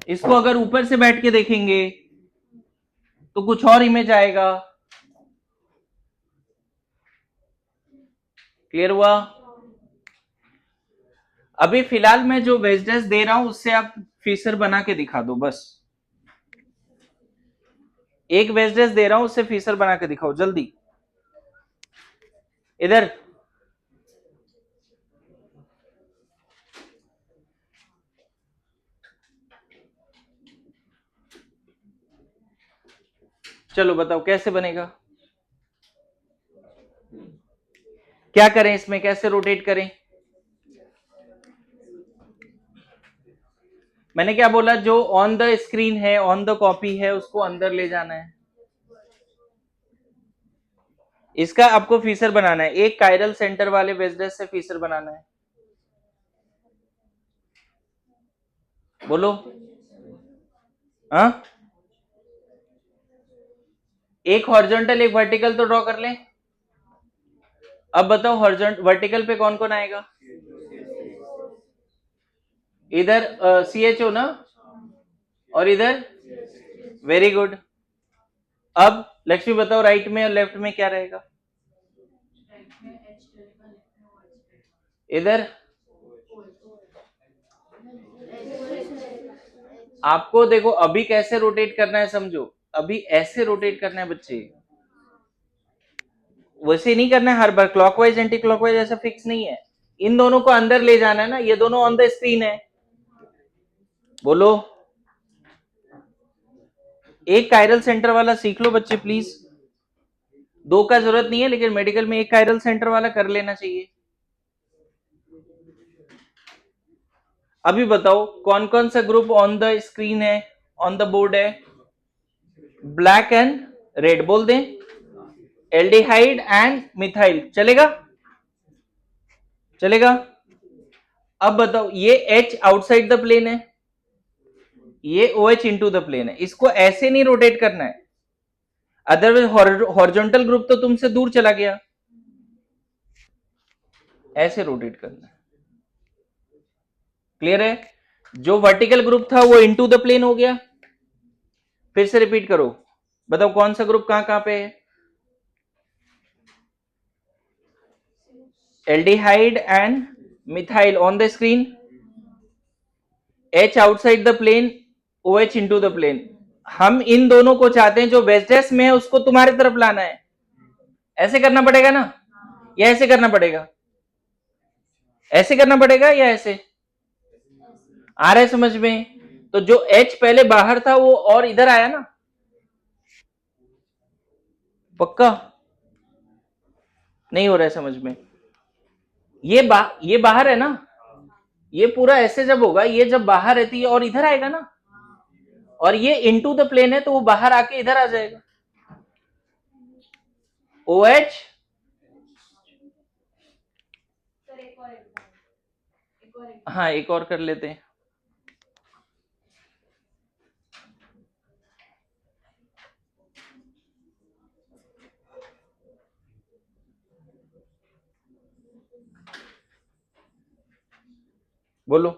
इसको अगर ऊपर से बैठ के देखेंगे तो कुछ और इमेज आएगा। क्लियर हुआ। अभी फिलहाल मैं जो वेस्डेस दे रहा हूं उससे आप फीचर बना के दिखा दो, बस एक वेस्डेस दे रहा हूं, उससे फीचर बना के दिखाओ जल्दी। इधर चलो बताओ कैसे बनेगा, क्या करें इसमें, कैसे रोटेट करें? मैंने क्या बोला, जो ऑन द स्क्रीन है, ऑन द कॉपी है, उसको अंदर ले जाना है। इसका आपको फीचर बनाना है, एक कायरल सेंटर वाले वेजडेस से फीचर बनाना है। बोलो। हाँ, एक हॉरिजॉन्टल एक वर्टिकल तो ड्रॉ कर लें। अब बताओ हॉरिजॉन्टल वर्टिकल पे कौन कौन आएगा? इधर CHO ना, और इधर, वेरी गुड। अब लक्ष्मी बताओ राइट में और लेफ्ट में क्या रहेगा? इधर आपको देखो अभी कैसे रोटेट करना है, समझो। अभी ऐसे रोटेट करना है बच्चे, वैसे नहीं करना है हर बार, क्लॉकवाइज एंटी क्लॉकवाइज ऐसा फिक्स नहीं है। इन दोनों को अंदर ले जाना है ना, ये दोनों ऑन द स्क्रीन है। बोलो। एक कायरल सेंटर वाला सीख लो बच्चे प्लीज, दो का जरूरत नहीं है, लेकिन मेडिकल में एक कायरल सेंटर वाला कर लेना चाहिए। अभी बताओ कौन कौन सा ग्रुप ऑन द स्क्रीन है, ऑन द बोर्ड है? ब्लैक एंड रेड बोल दें, एल्डिहाइड एंड मिथाइल, चलेगा? चलेगा। अब बताओ ये H आउटसाइड द प्लेन है, ये OH इनटू द प्लेन है, इसको ऐसे नहीं रोटेट करना है, अदरवाइज हॉरिजॉन्टल ग्रुप तो तुमसे दूर चला गया। ऐसे रोटेट करना है, क्लियर है? जो वर्टिकल ग्रुप था वो इनटू द प्लेन हो गया। फिर से रिपीट करो, बताओ कौन सा ग्रुप कहां कहां पे है? Aldehyde and methyl on the screen, H outside the plane, OH into the plane. हम इन दोनों को चाहते हैं, जो वेस्टेस में है उसको तुम्हारी तरफ लाना है। ऐसे करना पड़ेगा ना, या ऐसे करना पड़ेगा? ऐसे करना पड़ेगा या ऐसे? आ रहा है समझ में? तो जो H पहले बाहर था वो और इधर आया ना, पक्का? नहीं हो रहा है समझ में? ये बाहर है ना, ये पूरा ऐसे जब होगा, ये जब बाहर रहती है और इधर आएगा ना, और ये इनटू द प्लेन है तो वो बाहर आके इधर आ जाएगा। OH, हाँ एक और कर लेते हैं। बोलो।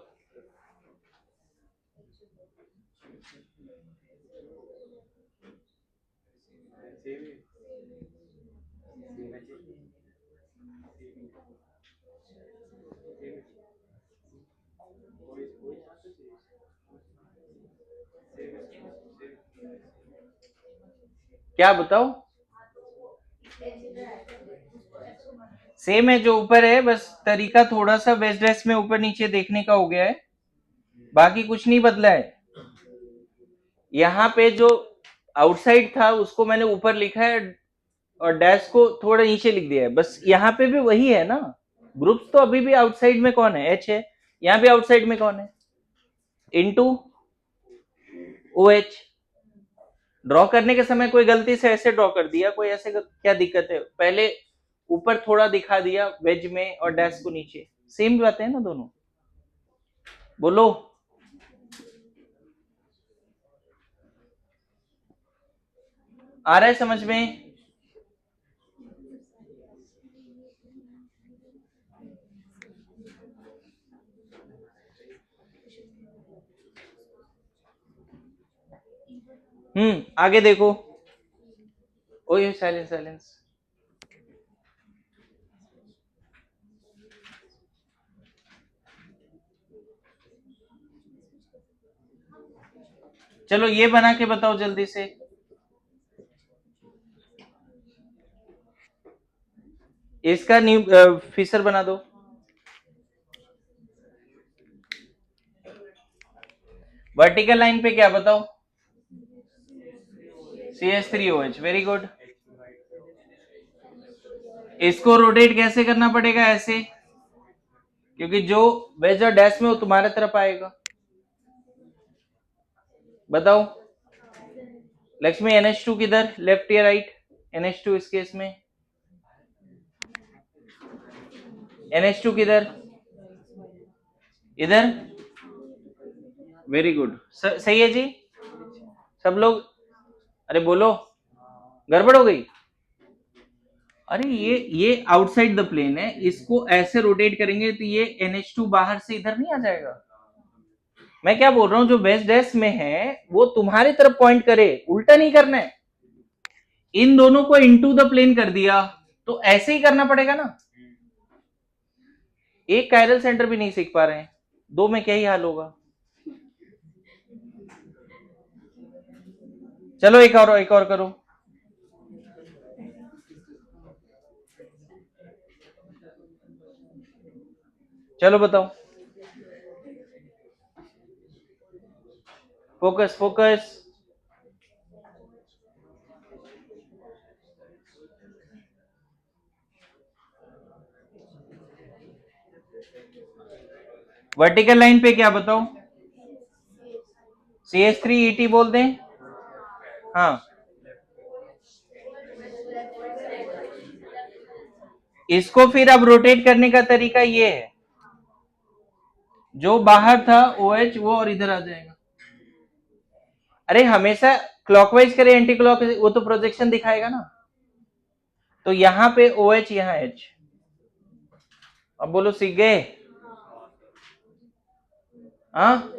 क्या बताओ? सेम है जो ऊपर है, बस तरीका थोड़ा सा वेस्ट ड्रेस में ऊपर नीचे देखने का हो गया है, बाकी कुछ नहीं बदला है। यहाँ पे जो आउटसाइड था उसको मैंने ऊपर लिखा है और डैश को थोड़ा नीचे लिख दिया है, बस यहाँ पे भी वही है ना। ग्रुप्स तो अभी भी आउटसाइड में कौन है? H है। यहाँ भी आउटसाइड में कौन है? Into OH। ड्रॉ करने के समय कोई गलती से ऐसे ड्रॉ कर दिया, कोई ऐसे क्या दिक्कत है? पहले ऊपर थोड़ा दिखा दिया वेज में और डैश को नीचे, सेम बात है ना दोनों। बोलो। आ रहा है समझ में? आगे देखो। ओए साइलेंस साइलेंस। चलो ये बना के बताओ जल्दी से। इसका न्यू फीचर बना दो। वर्टिकल लाइन पे क्या बताओ? CH3OH, very good. इसको रोटेट कैसे करना पड़ेगा? ऐसे, क्योंकि जो बेस और डैश में वो तुम्हारे तरफ आएगा। बताओ लक्ष्मी, NH2 किधर, लेफ्ट या राइट? NH2 इस केस में NH2 किधर? इधर, वेरी गुड, सही है जी सब लोग। अरे बोलो, गड़बड़ हो गई? अरे ये आउटसाइड द प्लेन है, इसको ऐसे रोटेट करेंगे तो ये NH2 बाहर से इधर नहीं आ जाएगा। मैं क्या बोल रहा हूं, जो बेस डैश में है वो तुम्हारी तरफ पॉइंट करे, उल्टा नहीं करना है। इन दोनों को इनटू द प्लेन कर दिया तो ऐसे ही करना पड़ेगा ना। एक कायरल सेंटर भी नहीं सीख पा रहे हैं, दो में क्या ही हाल होगा। चलो एक और करो। चलो बताओ, फोकस फोकस। वर्टिकल लाइन पे क्या बताओ? CH3ET बोल दें? हाँ, इसको फिर अब रोटेट करने का तरीका ये है, जो बाहर था OH वो और इधर आ जाएगा। अरे हमेशा क्लॉकवाइज करे एंटी क्लॉक, वो तो प्रोजेक्शन दिखाएगा ना। तो यहां पे OH, यहां H। अब बोलो सीख गए? हाँ,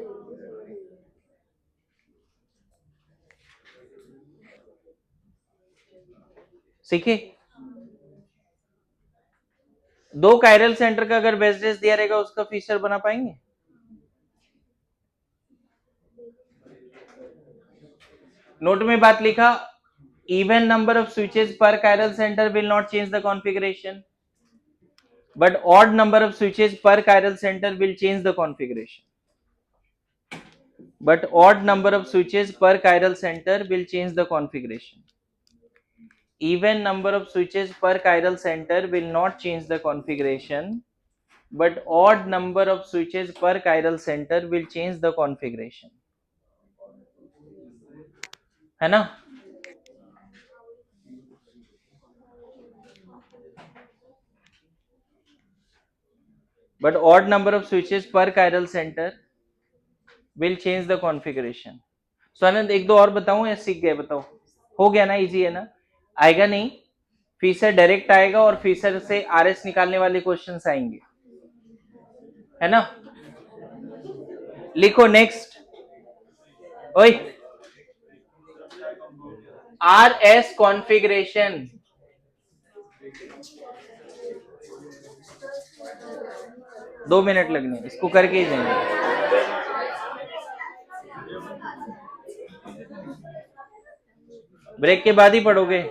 सीखे? दो कायरल सेंटर का अगर बेस डेस दिया रहेगा उसका फीचर बना पाएंगे? नोट में बात लिखा, even number of switches per chiral center will not change the configuration, but odd number of switches per chiral center will change the configuration. But odd number of switches per chiral center will change the configuration. Even number of switches per chiral center will not change the configuration, but odd number of switches per chiral center will change the configuration. है ना? But odd number of switches per chiral center will change the configuration. So आनंद एक दो और बताऊं या सीख गए? बताओ, हो गया ना? इजी है ना? आएगा नहीं, फीसर डायरेक्ट आएगा और फीसर से RS निकालने वाले क्वेश्चंस आएंगे, है ना? लिखो नेक्स्ट। ओए, RS कॉन्फ़िगरेशन। दो मिनट लगने, इसको करके ही जाएंगे। ब्रेक के बाद ही पढ़ोगे?